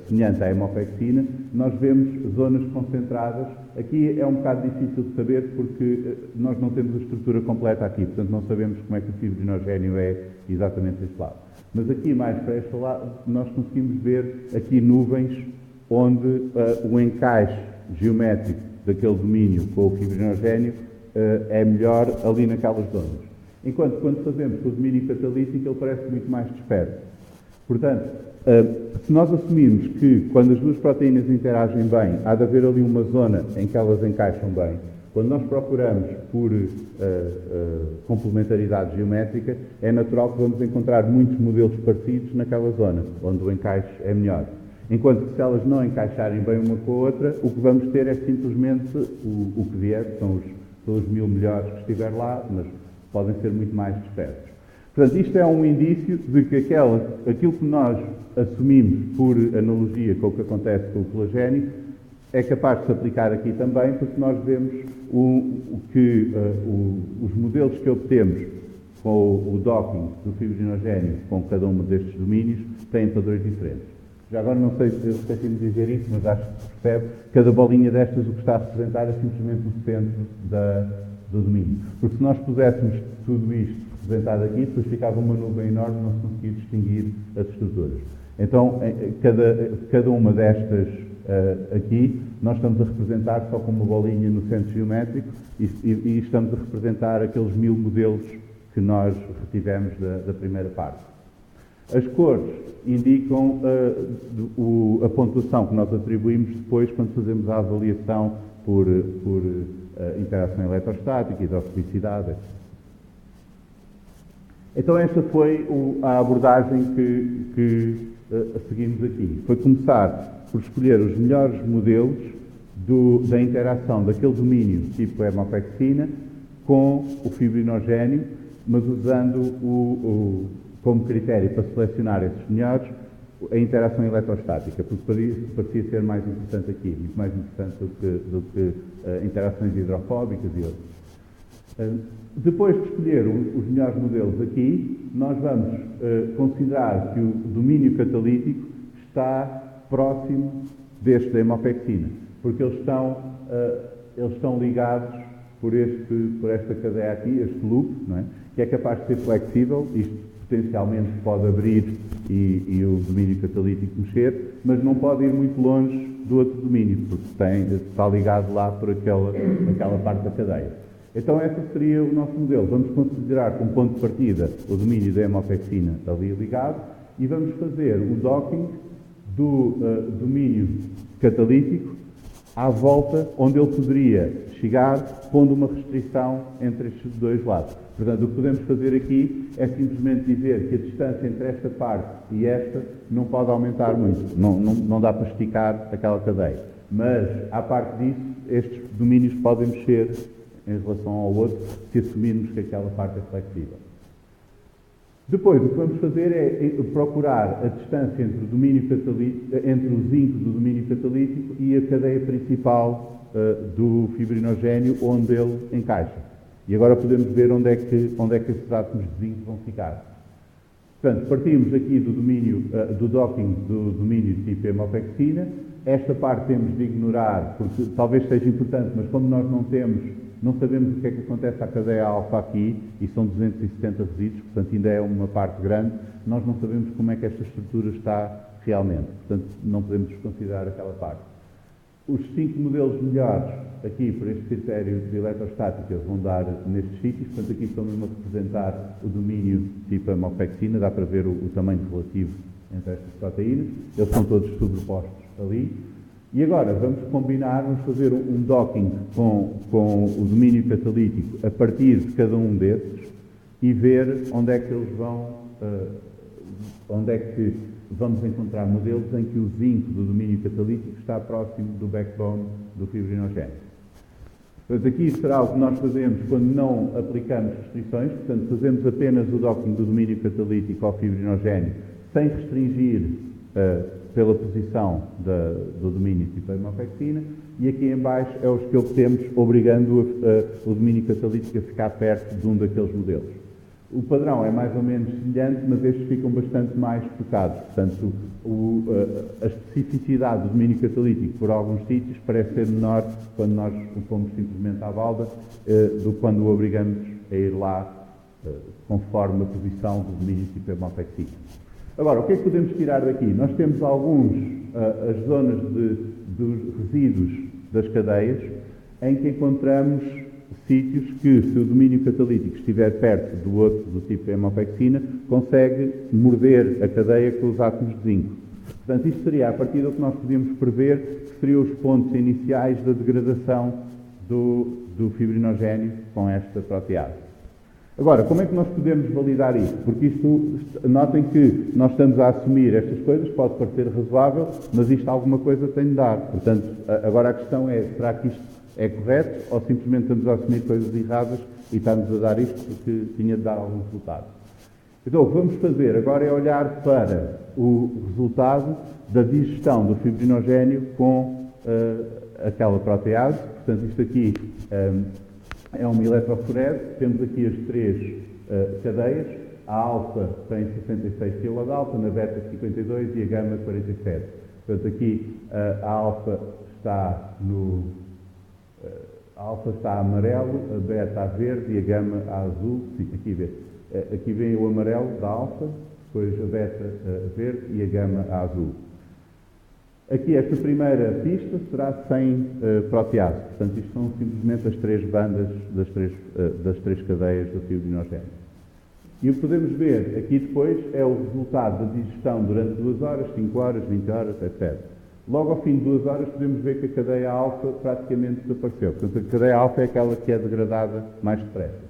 semelhante à hemopexina, nós vemos zonas concentradas. Aqui é um bocado difícil de saber porque nós não temos a estrutura completa aqui, portanto não sabemos como é que o fibrinogénio é exatamente deste lado. Mas aqui mais para este lado nós conseguimos ver aqui nuvens onde o encaixe geométrico daquele domínio com o fibrinogénio é melhor ali naquelas zonas. Enquanto quando fazemos com o domínio catalítico ele parece muito mais disperso. Portanto, Se nós assumirmos que quando as duas proteínas interagem bem, há de haver ali uma zona em que elas encaixam bem, quando nós procuramos por complementaridade geométrica, é natural que vamos encontrar muitos modelos parecidos naquela zona, onde o encaixe é melhor. Enquanto que se elas não encaixarem bem uma com a outra, o que vamos ter é simplesmente o que vier, são os 1000 melhores que estiver lá, mas podem ser muito mais dispersos. Portanto, isto é um indício de que aquilo que nós assumimos por analogia com o que acontece com o colagênio é capaz de se aplicar aqui também, porque nós vemos os modelos que obtemos com o docking do fibrinogénio com cada um destes domínios têm padrões diferentes. Já agora não sei se eu esqueci de dizer isso, mas acho que se percebe, cada bolinha destas o que está a representar é simplesmente o centro do domínio. Porque se nós puséssemos tudo isto representado aqui, depois ficava uma nuvem enorme e não se conseguia distinguir as estruturas. Então, cada uma destas aqui, nós estamos a representar só com uma bolinha no centro geométrico e estamos a representar aqueles 1000 modelos que nós retivemos da primeira parte. As cores indicam a pontuação que nós atribuímos depois quando fazemos a avaliação por interação eletrostática, hidrofobicidade, etc. Então esta foi a abordagem que seguimos aqui. Foi começar por escolher os melhores modelos da interação daquele domínio tipo hemopexina com o fibrinogénio, mas usando como critério para selecionar esses melhores a interação eletrostática, porque parecia ser mais importante aqui, muito mais importante do que interações hidrofóbicas e outras. Depois de escolher os melhores modelos aqui, nós vamos considerar que o domínio catalítico está próximo deste da hemopexina, porque eles estão ligados por esta cadeia aqui, este loop, não é? Que é capaz de ser flexível, isto potencialmente pode abrir e o domínio catalítico mexer, mas não pode ir muito longe do outro domínio, porque está ligado lá por aquela parte da cadeia. Então esse seria o nosso modelo. Vamos considerar como ponto de partida o domínio da hemopexina ali ligado e vamos fazer o docking do domínio catalítico à volta onde ele poderia chegar, pondo uma restrição entre estes dois lados. Portanto, o que podemos fazer aqui é simplesmente dizer que a distância entre esta parte e esta não pode aumentar muito. Não dá para esticar aquela cadeia. Mas, à parte disso, estes domínios podem mexer em relação ao outro se assumirmos que aquela parte é flexível. Depois, o que vamos fazer é procurar a distância entre o domínio catalítico, entre o zinco do domínio catalítico e a cadeia principal do fibrinogénio onde ele encaixa. E agora podemos ver onde é que esses átomos de zinco vão ficar. Portanto, partimos aqui do docking do domínio tipo hemopexina. Esta parte temos de ignorar, porque talvez seja importante, mas como nós não sabemos o que é que acontece à cadeia alfa aqui, e são 270 resíduos, portanto ainda é uma parte grande, nós não sabemos como é que esta estrutura está realmente, portanto não podemos desconsiderar aquela parte. Os 5 modelos melhores, aqui por este critério de eletrostática, vão dar nestes sítios, portanto aqui estão mesmo a representar o domínio tipo hemopexina, dá para ver o tamanho relativo entre estas proteínas, eles estão todos sobrepostos ali. E agora vamos fazer um docking com o domínio catalítico a partir de cada um desses e ver onde é que eles onde é que vamos encontrar modelos em que o zinco do domínio catalítico está próximo do backbone do fibrinogénio. Portanto, aqui será o que nós fazemos quando não aplicamos restrições, portanto, fazemos apenas o docking do domínio catalítico ao fibrinogénio sem restringir pela posição do domínio tipo hemopexina, e aqui em baixo é os que obtemos obrigando o domínio catalítico a ficar perto de um daqueles modelos. O padrão é mais ou menos semelhante, mas estes ficam bastante mais tocados. Portanto, a especificidade do domínio catalítico por alguns sítios parece ser menor quando nós o pomos simplesmente à balda do que quando o obrigamos a ir lá conforme a posição do domínio tipo hemopexina. Agora, o que é que podemos tirar daqui? Nós temos as zonas dos resíduos das cadeias em que encontramos sítios que, se o domínio catalítico estiver perto do outro, do tipo hemopexina, consegue morder a cadeia com os átomos de zinco. Portanto, isto seria a partir do que nós podíamos prever, que seriam os pontos iniciais da degradação do fibrinogénio com esta protease. Agora, como é que nós podemos validar isto? Porque isto, notem que nós estamos a assumir estas coisas, pode parecer razoável, mas isto alguma coisa tem de dar. Portanto, agora a questão é, será que isto é correto ou simplesmente estamos a assumir coisas erradas e estamos a dar isto porque tinha de dar algum resultado? Então, o que vamos fazer agora é olhar para o resultado da digestão do fibrinogénio com aquela protease. Portanto, isto aqui é uma eletroforese. Temos aqui as três cadeias. A alfa tem 66 kDa, na beta 52 e a gama 47. Portanto, aqui a alfa está amarelo, a beta a verde e a gama a azul. Sim, aqui vê. Aqui vem o amarelo da alfa, depois a beta a verde e a gama a azul. Aqui esta primeira pista será sem protease. Portanto, isto são simplesmente as três bandas das três cadeias do fibrinogénio. E o que podemos ver aqui depois é o resultado da digestão durante 2 horas, 5 horas, 20 horas, etc. Logo ao fim de 2 horas podemos ver que a cadeia alfa praticamente desapareceu. Portanto, a cadeia alfa é aquela que é degradada mais depressa.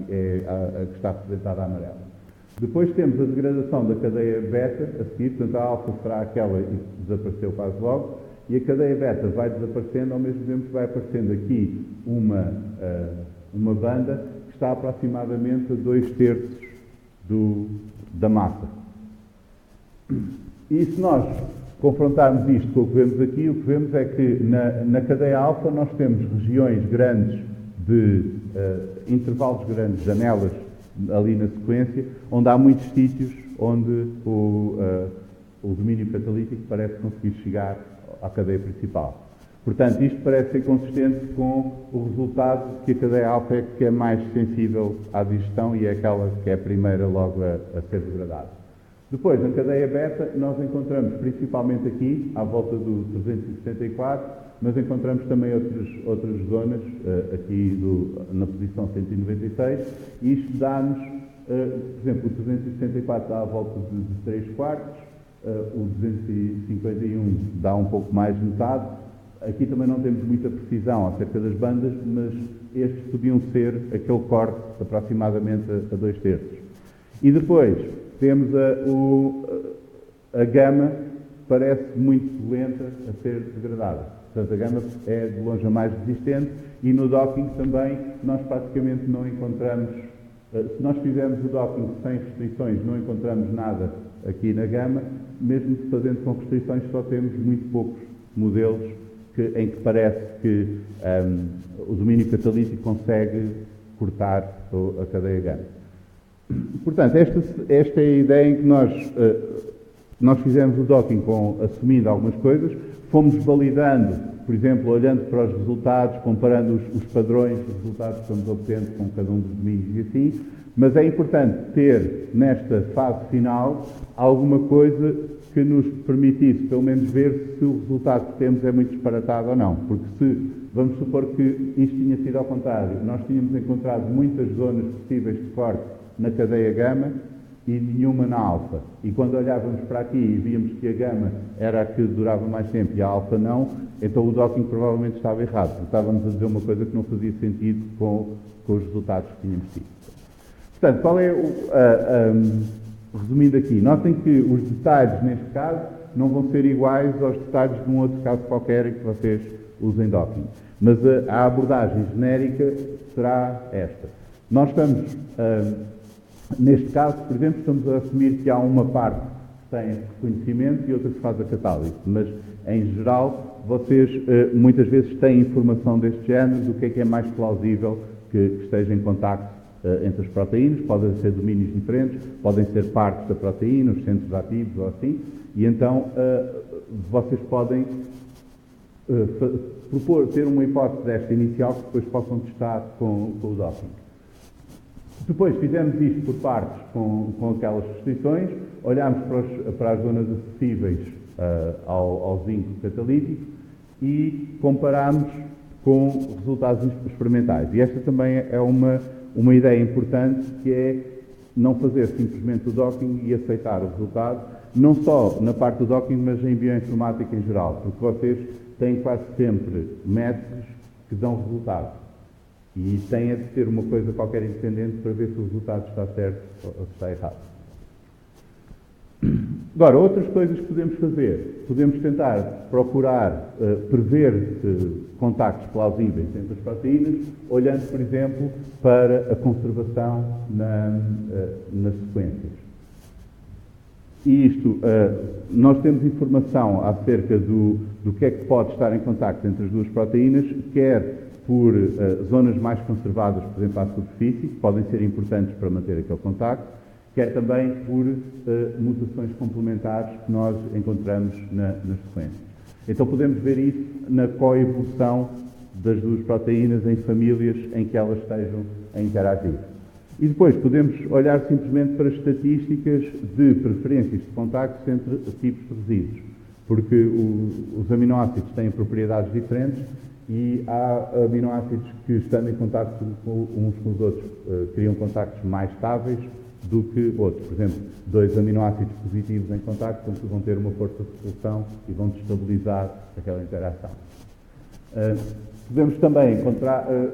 É a que está representada a amarela. Depois temos a degradação da cadeia beta a seguir. Portanto, a alfa será aquela que desapareceu quase logo. E a cadeia beta vai desaparecendo, ao mesmo tempo que vai aparecendo aqui uma banda que está aproximadamente a 2/3 da massa. E se nós confrontarmos isto com o que vemos aqui, o que vemos é que na cadeia alfa nós temos regiões grandes intervalos grandes, janelas ali na sequência, onde há muitos sítios onde o domínio catalítico parece conseguir chegar à cadeia principal. Portanto, isto parece ser consistente com o resultado que a cadeia alfa é que é mais sensível à digestão e é aquela que é a primeira logo a ser degradada. Depois, na cadeia beta, nós encontramos principalmente aqui, à volta do 374, mas encontramos também outras zonas, aqui na posição 196, e isto dá-nos, por exemplo, o 364 dá à volta de 3/4, o 251 dá um pouco mais de metade. Aqui também não temos muita precisão acerca das bandas, mas estes podiam ser aquele corte aproximadamente a 2/3. E depois temos a gama, parece muito lenta a ser degradada. Portanto, a gama é de longe a mais resistente e no docking também nós praticamente não encontramos, se nós fizermos o docking sem restrições, não encontramos nada aqui na gama, mesmo fazendo com restrições só temos muito poucos modelos em que parece que o domínio catalítico consegue cortar a cadeia gama. Portanto, esta é a ideia em que nós fizemos o docking assumindo algumas coisas, fomos validando, por exemplo, olhando para os resultados, comparando os padrões de resultados que estamos obtendo com cada um dos domínios e assim, mas é importante ter, nesta fase final, alguma coisa que nos permitisse, pelo menos, ver se o resultado que temos é muito disparatado ou não. Porque se, vamos supor que isto tinha sido ao contrário, nós tínhamos encontrado muitas zonas possíveis de corte na cadeia gama e nenhuma na alfa. E quando olhávamos para aqui e víamos que a gama era a que durava mais tempo e a alfa não, então o docking provavelmente estava errado. Porque estávamos a dizer uma coisa que não fazia sentido com os resultados que tínhamos tido. Portanto, qual é resumindo aqui, notem que os detalhes neste caso não vão ser iguais aos detalhes de um outro caso qualquer em que vocês usem docking. Mas a abordagem genérica será esta. Nós estamos, neste caso, por exemplo, estamos a assumir que há uma parte que tem reconhecimento e outra que faz a catálise. Mas, em geral, vocês muitas vezes têm informação deste género do que é mais plausível que esteja em contacto entre as proteínas, podem ser domínios diferentes, podem ser partes da proteína, os centros ativos ou assim, e então vocês podem ter uma hipótese desta inicial que depois possam testar com o docking. Depois fizemos isto por partes com aquelas restrições, olhámos para as zonas acessíveis ao zinco catalítico e comparámos com resultados experimentais. E esta também é uma ideia importante, que é não fazer simplesmente o docking e aceitar o resultado, não só na parte do docking, mas em bioinformática em geral, porque vocês têm quase sempre métodos que dão resultado. E têm de ter uma coisa qualquer independente para ver se o resultado está certo ou se está errado. Agora, outras coisas que podemos fazer. Podemos tentar procurar prever contactos plausíveis entre as proteínas, olhando, por exemplo, para a conservação nas sequências. E isto, nós temos informação acerca do que é que pode estar em contacto entre as duas proteínas, quer por zonas mais conservadas, por exemplo, à superfície, que podem ser importantes para manter aquele contacto, quer também por mutações complementares que nós encontramos nas sequências. Então podemos ver isso na coevolução das duas proteínas em famílias em que elas estejam a interagir. E depois podemos olhar simplesmente para estatísticas de preferências de contactos entre tipos de resíduos, porque os aminoácidos têm propriedades diferentes e há aminoácidos que, estando em contacto uns com os outros, criam contactos mais estáveis do que outros. Por exemplo, dois aminoácidos positivos em contacto vão ter uma força de repulsão e vão destabilizar aquela interação. Podemos também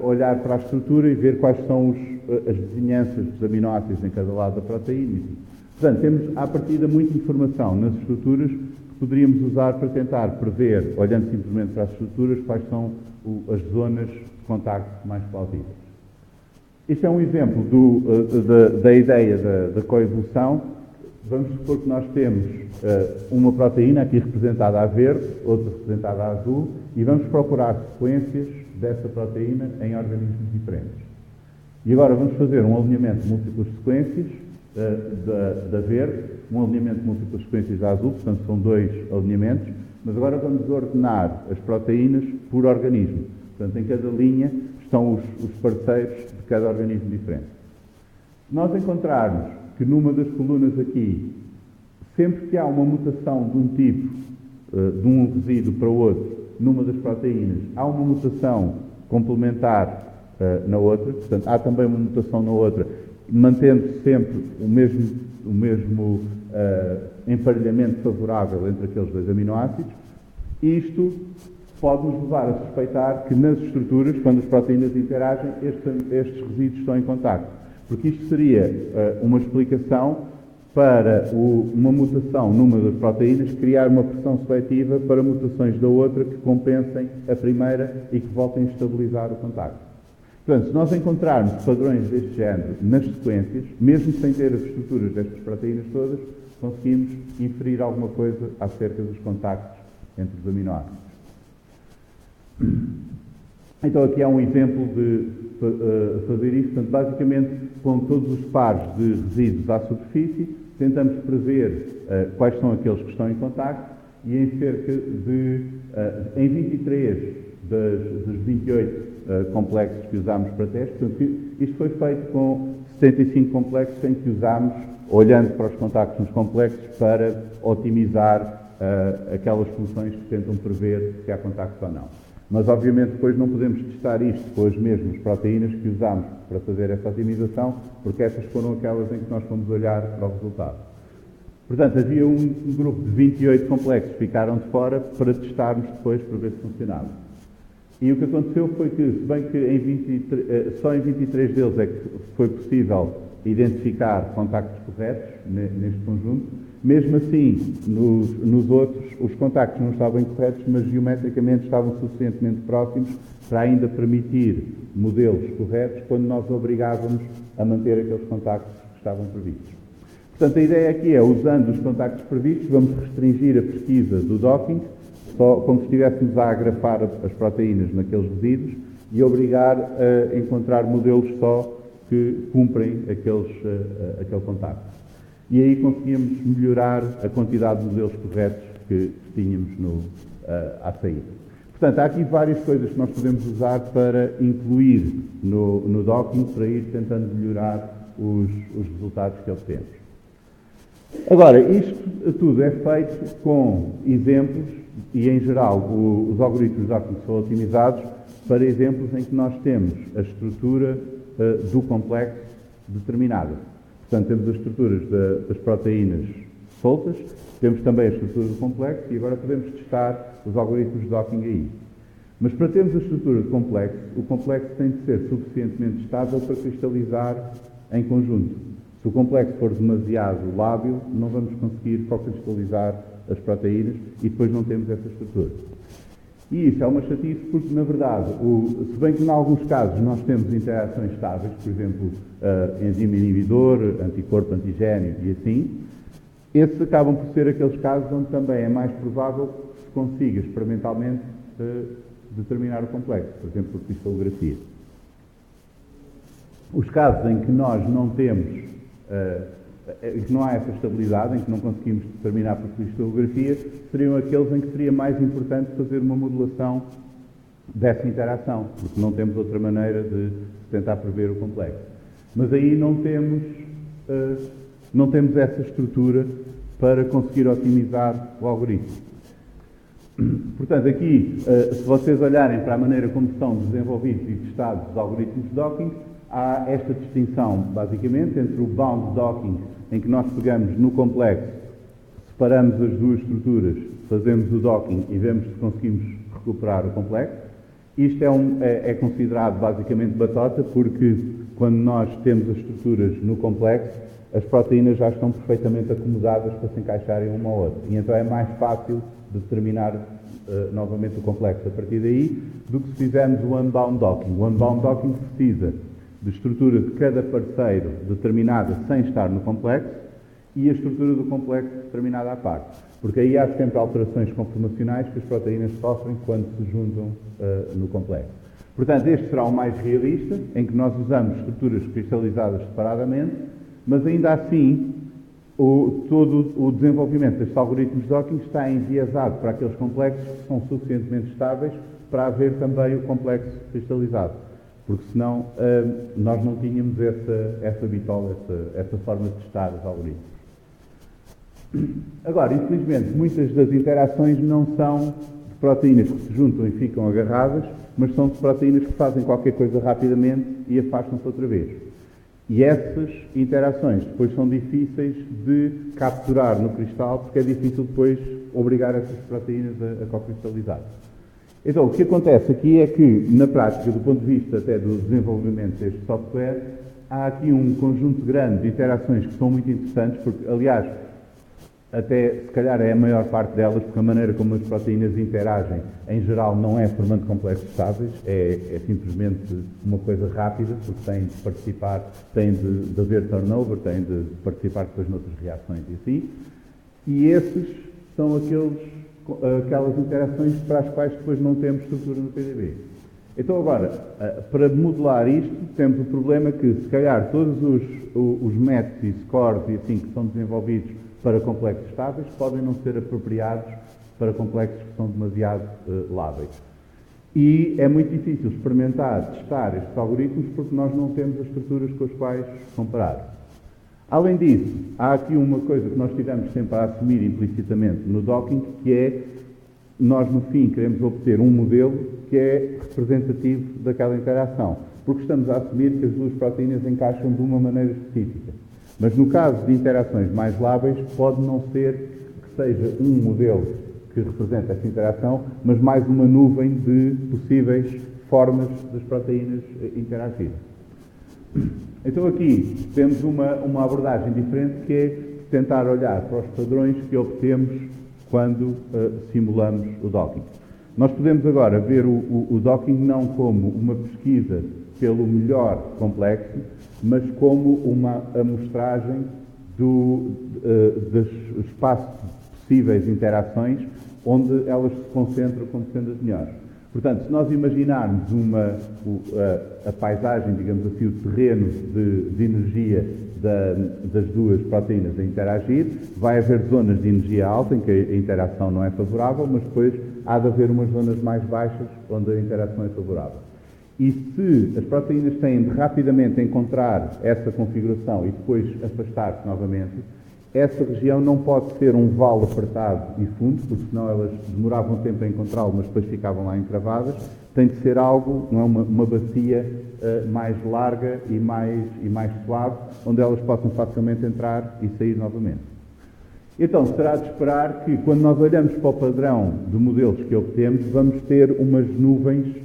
olhar para a estrutura e ver quais são as vizinhanças dos aminoácidos em cada lado da proteína. Portanto, temos à partida muita informação nas estruturas que poderíamos usar para tentar prever, olhando simplesmente para as estruturas, quais são as zonas de contacto mais plausíveis. Este é um exemplo da ideia da coevolução. Vamos supor que nós temos uma proteína aqui representada a verde, outra representada a azul, e vamos procurar sequências dessa proteína em organismos diferentes. E agora vamos fazer um alinhamento de múltiplas sequências da verde, um alinhamento de múltiplas sequências da azul, portanto são dois alinhamentos, mas agora vamos ordenar as proteínas por organismo. Portanto, em cada linha estão os parceiros de cada organismo diferente. Se nós encontrarmos que numa das colunas aqui, sempre que há uma mutação de um tipo, de um resíduo para o outro, numa das proteínas, há uma mutação complementar na outra, portanto, há também uma mutação na outra, mantendo sempre o mesmo emparelhamento favorável entre aqueles dois aminoácidos. Isto pode nos levar a suspeitar que nas estruturas, quando as proteínas interagem, estes resíduos estão em contacto. Porque isto seria uma explicação para uma mutação numa das proteínas criar uma pressão seletiva para mutações da outra que compensem a primeira e que voltem a estabilizar o contacto. Portanto, se nós encontrarmos padrões deste género nas sequências, mesmo sem ter as estruturas destas proteínas todas, conseguimos inferir alguma coisa acerca dos contactos entre os aminoácidos. Então aqui há um exemplo de fazer isto. Portanto, basicamente, com todos os pares de resíduos à superfície, tentamos prever quais são aqueles que estão em contacto e em cerca de, em 23 dos 28 complexos que usámos para teste, portanto, isto foi feito com 75 complexos em que usámos, olhando para os contactos nos complexos, para otimizar aquelas funções que tentam prever se há contacto ou não. Mas, obviamente, depois não podemos testar isto com as mesmas proteínas que usámos para fazer essa otimização, porque essas foram aquelas em que nós fomos olhar para o resultado. Portanto, havia um grupo de 28 complexos que ficaram de fora para testarmos depois para ver se funcionava. E o que aconteceu foi que, se bem que só em 23 deles é que foi possível identificar contactos corretos neste conjunto, mesmo assim, nos outros, os contactos não estavam incorretos, mas geometricamente estavam suficientemente próximos para ainda permitir modelos corretos quando nós obrigávamos a manter aqueles contactos que estavam previstos. Portanto, a ideia aqui é, usando os contactos previstos, vamos restringir a pesquisa do docking, só como se estivéssemos a agrafar as proteínas naqueles resíduos e obrigar a encontrar modelos só que cumprem aquele contacto. E aí conseguimos melhorar a quantidade de modelos corretos que tínhamos à saída. Portanto, há aqui várias coisas que nós podemos usar para incluir no docking, para ir tentando melhorar os resultados que obtemos. Agora, isto tudo é feito com exemplos e em geral, os algoritmos de docking são otimizados para exemplos em que nós temos a estrutura do complexo determinada. Portanto, temos as estruturas das proteínas soltas, temos também a estrutura do complexo e agora podemos testar os algoritmos de docking aí. Mas para termos a estrutura do complexo, o complexo tem de ser suficientemente estável para cristalizar em conjunto. Se o complexo for demasiado lábil, não vamos conseguir co-cristalizar as proteínas e depois não temos essa estrutura. E isso é uma chatice porque, na verdade, se bem que em alguns casos nós temos interações estáveis, por exemplo, enzima inibidor, anticorpo, antigénio e assim, esses acabam por ser aqueles casos onde também é mais provável que se consiga experimentalmente determinar o complexo, por exemplo, por cristalografia. Os casos em que nós não temos, que não há essa estabilidade, em que não conseguimos determinar por cristalografia, seriam aqueles em que seria mais importante fazer uma modulação dessa interação, porque não temos outra maneira de tentar prever o complexo. Mas aí não temos essa estrutura para conseguir otimizar o algoritmo. Portanto, aqui, se vocês olharem para a maneira como são desenvolvidos e testados os algoritmos de docking, há esta distinção, basicamente, entre o bound docking, em que nós pegamos no complexo, separamos as duas estruturas, fazemos o docking e vemos se conseguimos recuperar o complexo. Isto é considerado basicamente batota, porque quando nós temos as estruturas no complexo, as proteínas já estão perfeitamente acomodadas para se encaixarem uma à outra. E então é mais fácil determinar novamente o complexo a partir daí do que se fizermos o unbound docking. O unbound docking precisa de estrutura de cada parceiro determinada sem estar no complexo e a estrutura do complexo determinada à parte. Porque aí há sempre alterações conformacionais que as proteínas sofrem quando se juntam no complexo. Portanto, este será o mais realista, em que nós usamos estruturas cristalizadas separadamente, mas ainda assim todo o desenvolvimento destes algoritmos de docking está enviesado para aqueles complexos que são suficientemente estáveis para haver também o complexo cristalizado. Porque senão nós não tínhamos essa bitola, essa forma de testar os algoritmos. Agora, infelizmente, muitas das interações não são de proteínas que se juntam e ficam agarradas, mas são de proteínas que fazem qualquer coisa rapidamente e afastam-se outra vez. E essas interações depois são difíceis de capturar no cristal, porque é difícil depois obrigar essas proteínas a co-cristalizar. Então, o que acontece aqui é que, na prática, do ponto de vista até do desenvolvimento deste software, há aqui um conjunto grande de interações que são muito interessantes, porque, aliás, até se calhar é a maior parte delas, porque a maneira como as proteínas interagem, em geral, não é formando complexos estáveis, é simplesmente uma coisa rápida, porque têm de participar, têm de haver turnover, têm de participar depois noutras reações e assim. E esses são aquelas interações para as quais depois não temos estrutura no PDB. Então agora, para modelar isto, temos o problema que, se calhar, todos os métodos e scores e assim que são desenvolvidos para complexos estáveis podem não ser apropriados para complexos que são demasiado lábeis. E é muito difícil testar estes algoritmos porque nós não temos as estruturas com as quais comparar. Além disso, há aqui uma coisa que nós tivemos sempre a assumir implicitamente no docking, que é, nós no fim queremos obter um modelo que é representativo daquela interação, porque estamos a assumir que as duas proteínas encaixam de uma maneira específica. Mas no caso de interações mais lábeis, pode não ser que seja um modelo que representa essa interação, mas mais uma nuvem de possíveis formas das proteínas interagir. Então aqui temos uma abordagem diferente, que é tentar olhar para os padrões que obtemos quando simulamos o docking. Nós podemos agora ver o docking não como uma pesquisa pelo melhor complexo, mas como uma amostragem dos espaços de possíveis interações onde elas se concentram como sendo as melhores. Portanto, se nós imaginarmos a paisagem, digamos assim, o terreno de energia das duas proteínas a interagir, vai haver zonas de energia alta em que a interação não é favorável, mas depois há de haver umas zonas mais baixas onde a interação é favorável. E se as proteínas têm de rapidamente encontrar essa configuração e depois afastar-se novamente, essa região não pode ser um vale apertado e fundo, porque senão elas demoravam tempo a encontrá-lo, mas depois ficavam lá encravadas. Tem de ser algo, não é, uma bacia mais larga e mais suave, onde elas possam facilmente entrar e sair novamente. Então, será de esperar que, quando nós olhamos para o padrão de modelos que obtemos, vamos ter umas nuvens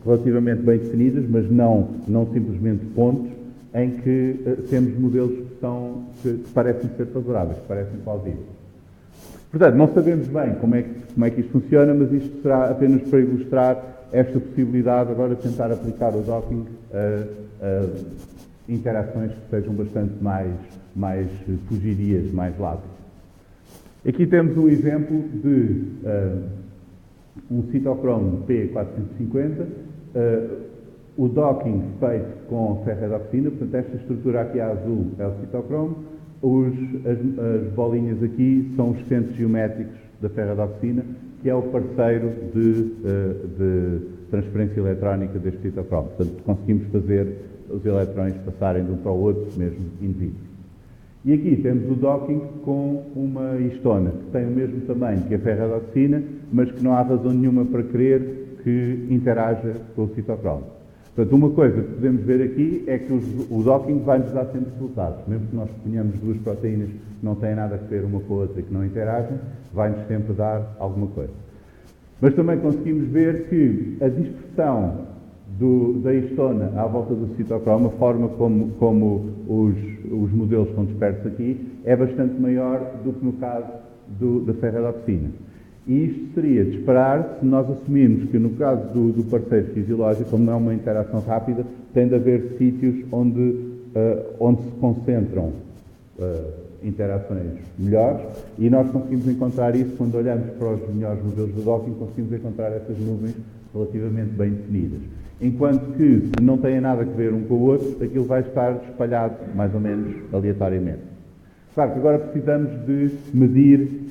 relativamente bem definidas, mas não simplesmente pontos, em que temos modelos que parecem ser favoráveis, que parecem plausíveis. Portanto, não sabemos bem como é que isto funciona, mas isto será apenas para ilustrar esta possibilidade agora de tentar aplicar o docking a interações que sejam bastante mais fugirias, mais lábias. Aqui temos um exemplo de um citocromo P450, o docking feito com ferredoxina, portanto esta estrutura aqui azul é o citocromo, as bolinhas aqui são os centros geométricos da ferredoxina, que é o parceiro de transferência eletrónica deste citocromo. Portanto, conseguimos fazer os eletrões passarem de um para o outro, mesmo in vitro. E aqui temos o docking com uma histona, que tem o mesmo tamanho que a ferredoxina, mas que não há razão nenhuma para crer que interaja com o citocromo. Portanto, uma coisa que podemos ver aqui é que o docking vai-nos dar sempre resultados. Mesmo que nós ponhamos duas proteínas que não têm nada a ver uma com a outra e que não interagem, vai-nos sempre dar alguma coisa. Mas também conseguimos ver que a dispersão da histona à volta do citocromo, a forma como os modelos estão dispersos aqui, é bastante maior do que no caso da ferredoxina. E isto seria de esperar se nós assumirmos que no caso do parceiro fisiológico, como não é uma interação rápida, tem de haver sítios onde se concentram interações melhores, e nós conseguimos encontrar isso quando olhamos para os melhores modelos do docking, conseguimos encontrar essas nuvens relativamente bem definidas. Enquanto que, se não têm nada a ver um com o outro, aquilo vai estar espalhado mais ou menos aleatoriamente. Claro que agora precisamos de medir,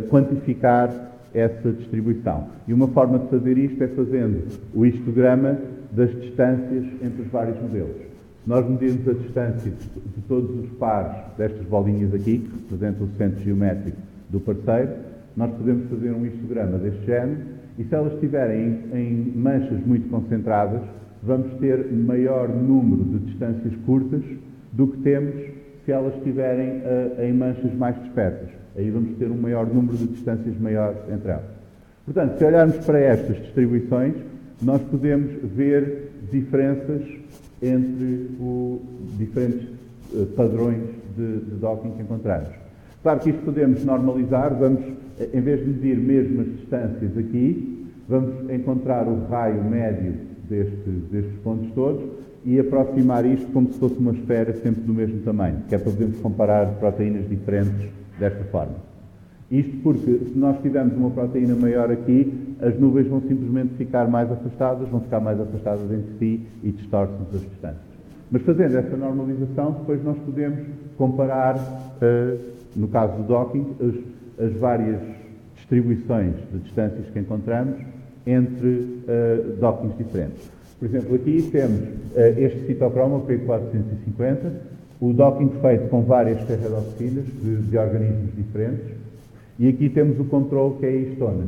quantificar essa distribuição. E uma forma de fazer isto é fazendo o histograma das distâncias entre os vários modelos. Se nós medirmos a distância de todos os pares destas bolinhas aqui, que representam o centro geométrico do parceiro, nós podemos fazer um histograma deste género, e se elas estiverem em manchas muito concentradas, vamos ter maior número de distâncias curtas do que temos se elas estiverem em manchas mais dispersas. Aí vamos ter um maior número de distâncias maiores entre elas. Portanto, se olharmos para estas distribuições, nós podemos ver diferenças entre os diferentes padrões de docking que encontramos. Claro que isto podemos normalizar, em vez de medir mesmo as distâncias aqui, vamos encontrar o raio médio destes pontos todos e aproximar isto como se fosse uma esfera sempre do mesmo tamanho, que é para podermos comparar proteínas diferentes desta forma. Isto porque, se nós tivermos uma proteína maior aqui, as nuvens vão simplesmente ficar mais afastadas entre si e distorcem-se as distâncias. Mas fazendo essa normalização, depois nós podemos comparar, no caso do docking, as várias distribuições de distâncias que encontramos entre dockings diferentes. Por exemplo, aqui temos este citocromo P450, o docking feito com várias ferredoxinas de organismos diferentes, e aqui temos o controle, que é a histona.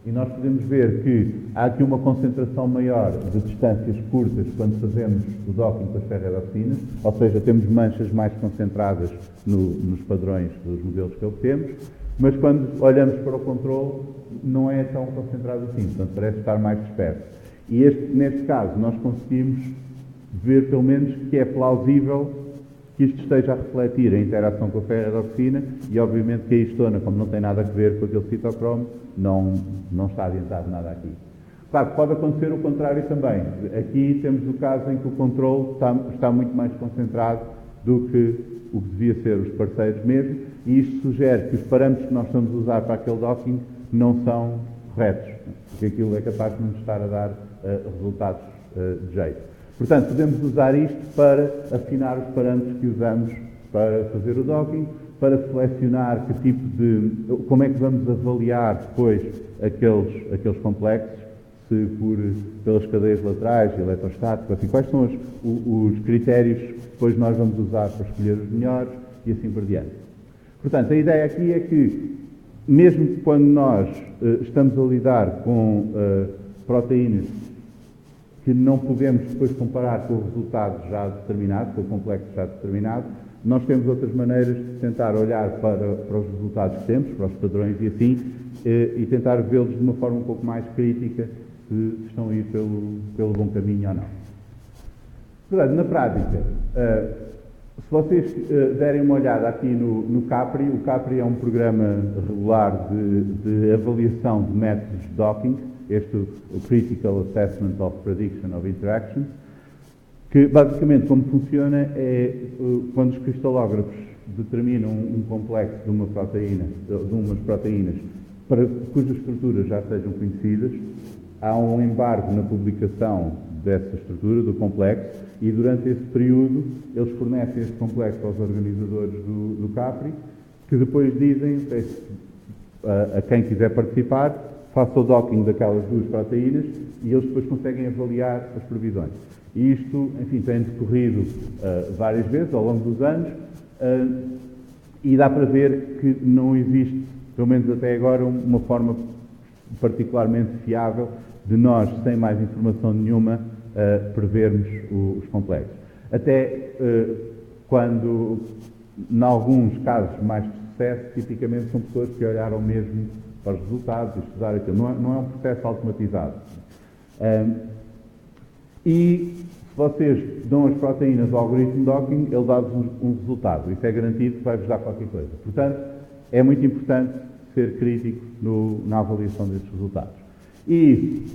E nós podemos ver que há aqui uma concentração maior de distâncias curtas quando fazemos o docking com as ferredoxinas, ou seja, temos manchas mais concentradas nos padrões dos modelos que obtemos, mas quando olhamos para o controle não é tão concentrado assim, portanto parece estar mais disperso. E neste caso nós conseguimos ver pelo menos que é plausível que isto esteja a refletir a interação com a ferredoxina e obviamente que a histona, como não tem nada a ver com aquele citocromo, não está adiantado nada aqui. Claro, pode acontecer o contrário também. Aqui temos o caso em que o controle está muito mais concentrado do que o que devia ser os parceiros mesmo, e isto sugere que os parâmetros que nós estamos a usar para aquele docking não são corretos, porque aquilo é capaz de nos estar a dar resultados de jeito. Portanto, podemos usar isto para afinar os parâmetros que usamos para fazer o docking, para selecionar como é que vamos avaliar depois aqueles complexos, se pelas cadeias laterais, eletrostático, assim, quais são os critérios que depois nós vamos usar para escolher os melhores e assim por diante. Portanto, a ideia aqui é que, mesmo quando nós estamos a lidar com proteínas que não podemos depois comparar com o resultado já determinado, com o complexo já determinado, nós temos outras maneiras de tentar olhar para os resultados que temos, para os padrões e assim, e tentar vê-los de uma forma um pouco mais crítica, se estão a ir pelo bom caminho ou não. Portanto, na prática, se vocês derem uma olhada aqui no CAPRI, o CAPRI é um programa regular de avaliação de métodos de docking, o Critical Assessment of Prediction of Interactions, que basicamente como funciona é quando os cristalógrafos determinam um complexo de umas proteínas cujas estruturas já sejam conhecidas, há um embargo na publicação dessa estrutura, do complexo, e durante esse período eles fornecem esse complexo aos organizadores do CAPRI, que depois dizem a quem quiser participar, faça o docking daquelas duas proteínas e eles depois conseguem avaliar as previsões. E isto, enfim, tem decorrido várias vezes ao longo dos anos e dá para ver que não existe, pelo menos até agora, uma forma particularmente fiável de nós, sem mais informação nenhuma, prevermos os complexos. Até quando, em alguns casos mais de sucesso, tipicamente são pessoas que olharam mesmo para os resultados e estudaram aquilo. Não é um processo automatizado. E se vocês dão as proteínas ao algoritmo docking, ele dá-vos um resultado. Isso é garantido que vai-vos dar qualquer coisa. Portanto, é muito importante ser crítico na avaliação desses resultados. E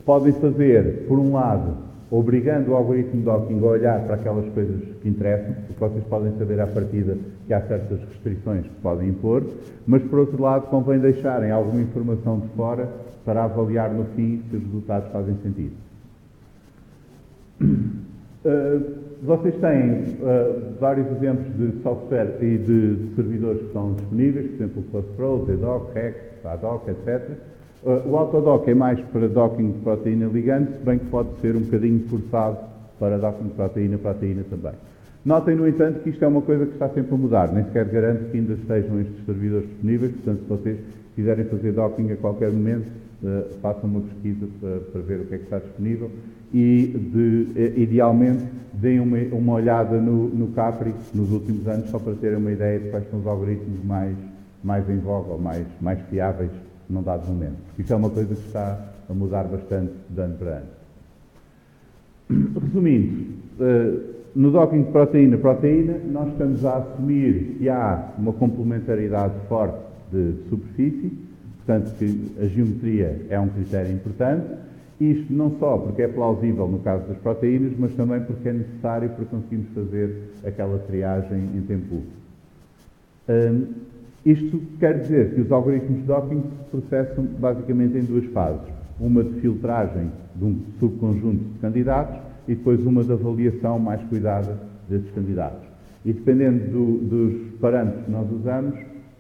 podem fazer, por um lado, obrigando o algoritmo docking a olhar para aquelas coisas que interessam, porque vocês podem saber à partida que há certas restrições que podem impor, mas por outro lado convém deixarem alguma informação de fora para avaliar no fim se os resultados fazem sentido. Vocês têm vários exemplos de software e de servidores que estão disponíveis, por exemplo o FlexPro, ZDock, Hex, Adoc, etc. O Autodock é mais para docking de proteína ligante, se bem que pode ser um bocadinho forçado para docking de proteína também. Notem, no entanto, que isto é uma coisa que está sempre a mudar, nem sequer garanto que ainda estejam estes servidores disponíveis, portanto, se vocês quiserem fazer docking a qualquer momento, façam uma pesquisa para ver o que é que está disponível e, idealmente, deem uma olhada no CAPRI nos últimos anos, só para terem uma ideia de quais são os algoritmos mais em voga ou mais fiáveis num dado momento. Isso é uma coisa que está a mudar bastante de ano para ano. Resumindo, no docking de proteína-proteína, nós estamos a assumir que há uma complementaridade forte de superfície, portanto que a geometria é um critério importante. Isto não só porque é plausível no caso das proteínas, mas também porque é necessário para conseguirmos fazer aquela triagem em tempo útil. Isto quer dizer que os algoritmos de docking se processam basicamente em duas fases. Uma de filtragem de um subconjunto de candidatos e depois uma de avaliação mais cuidada desses candidatos. E dependendo dos parâmetros que nós usamos,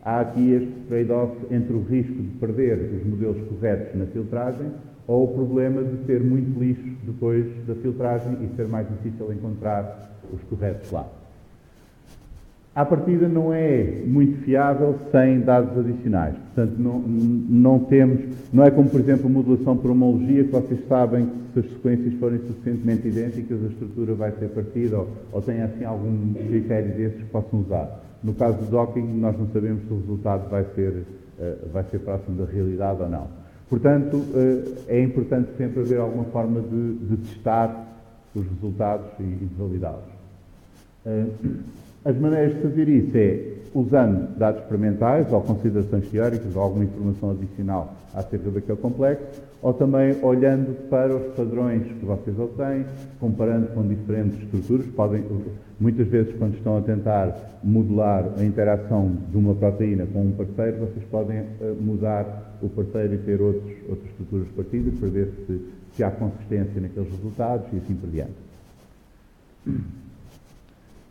há aqui este trade-off entre o risco de perder os modelos corretos na filtragem ou o problema de ter muito lixo depois da filtragem e ser mais difícil encontrar os corretos lá. À partida não é muito fiável sem dados adicionais. Portanto, não é como, por exemplo, a modulação por homologia, que vocês sabem que se as sequências forem suficientemente idênticas, a estrutura vai ser parecida ou tem assim algum critério desses que possam usar. No caso do docking, nós não sabemos se o resultado vai ser próximo da realidade ou não. Portanto, é importante sempre haver alguma forma de testar os resultados e de validá-los. As maneiras de fazer isso é usando dados experimentais ou considerações teóricas ou alguma informação adicional acerca daquele complexo, ou também olhando para os padrões que vocês obtêm, comparando com diferentes estruturas. Muitas vezes, quando estão a tentar modelar a interação de uma proteína com um parceiro, vocês podem mudar o parceiro e ter outras estruturas partidas para ver se há consistência naqueles resultados e assim por diante.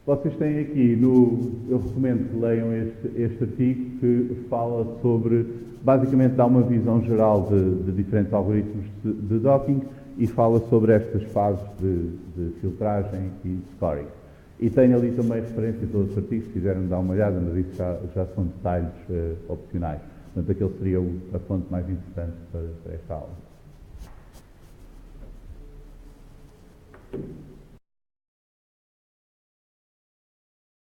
Vocês têm aqui, eu recomendo que leiam este artigo que fala sobre, basicamente dá uma visão geral de diferentes algoritmos de docking e fala sobre estas fases de filtragem e scoring. E tenho ali também referência a todos os artigos, se quiserem dar uma olhada, mas isso já são detalhes opcionais. Portanto, aquele seria a fonte mais interessante para esta aula.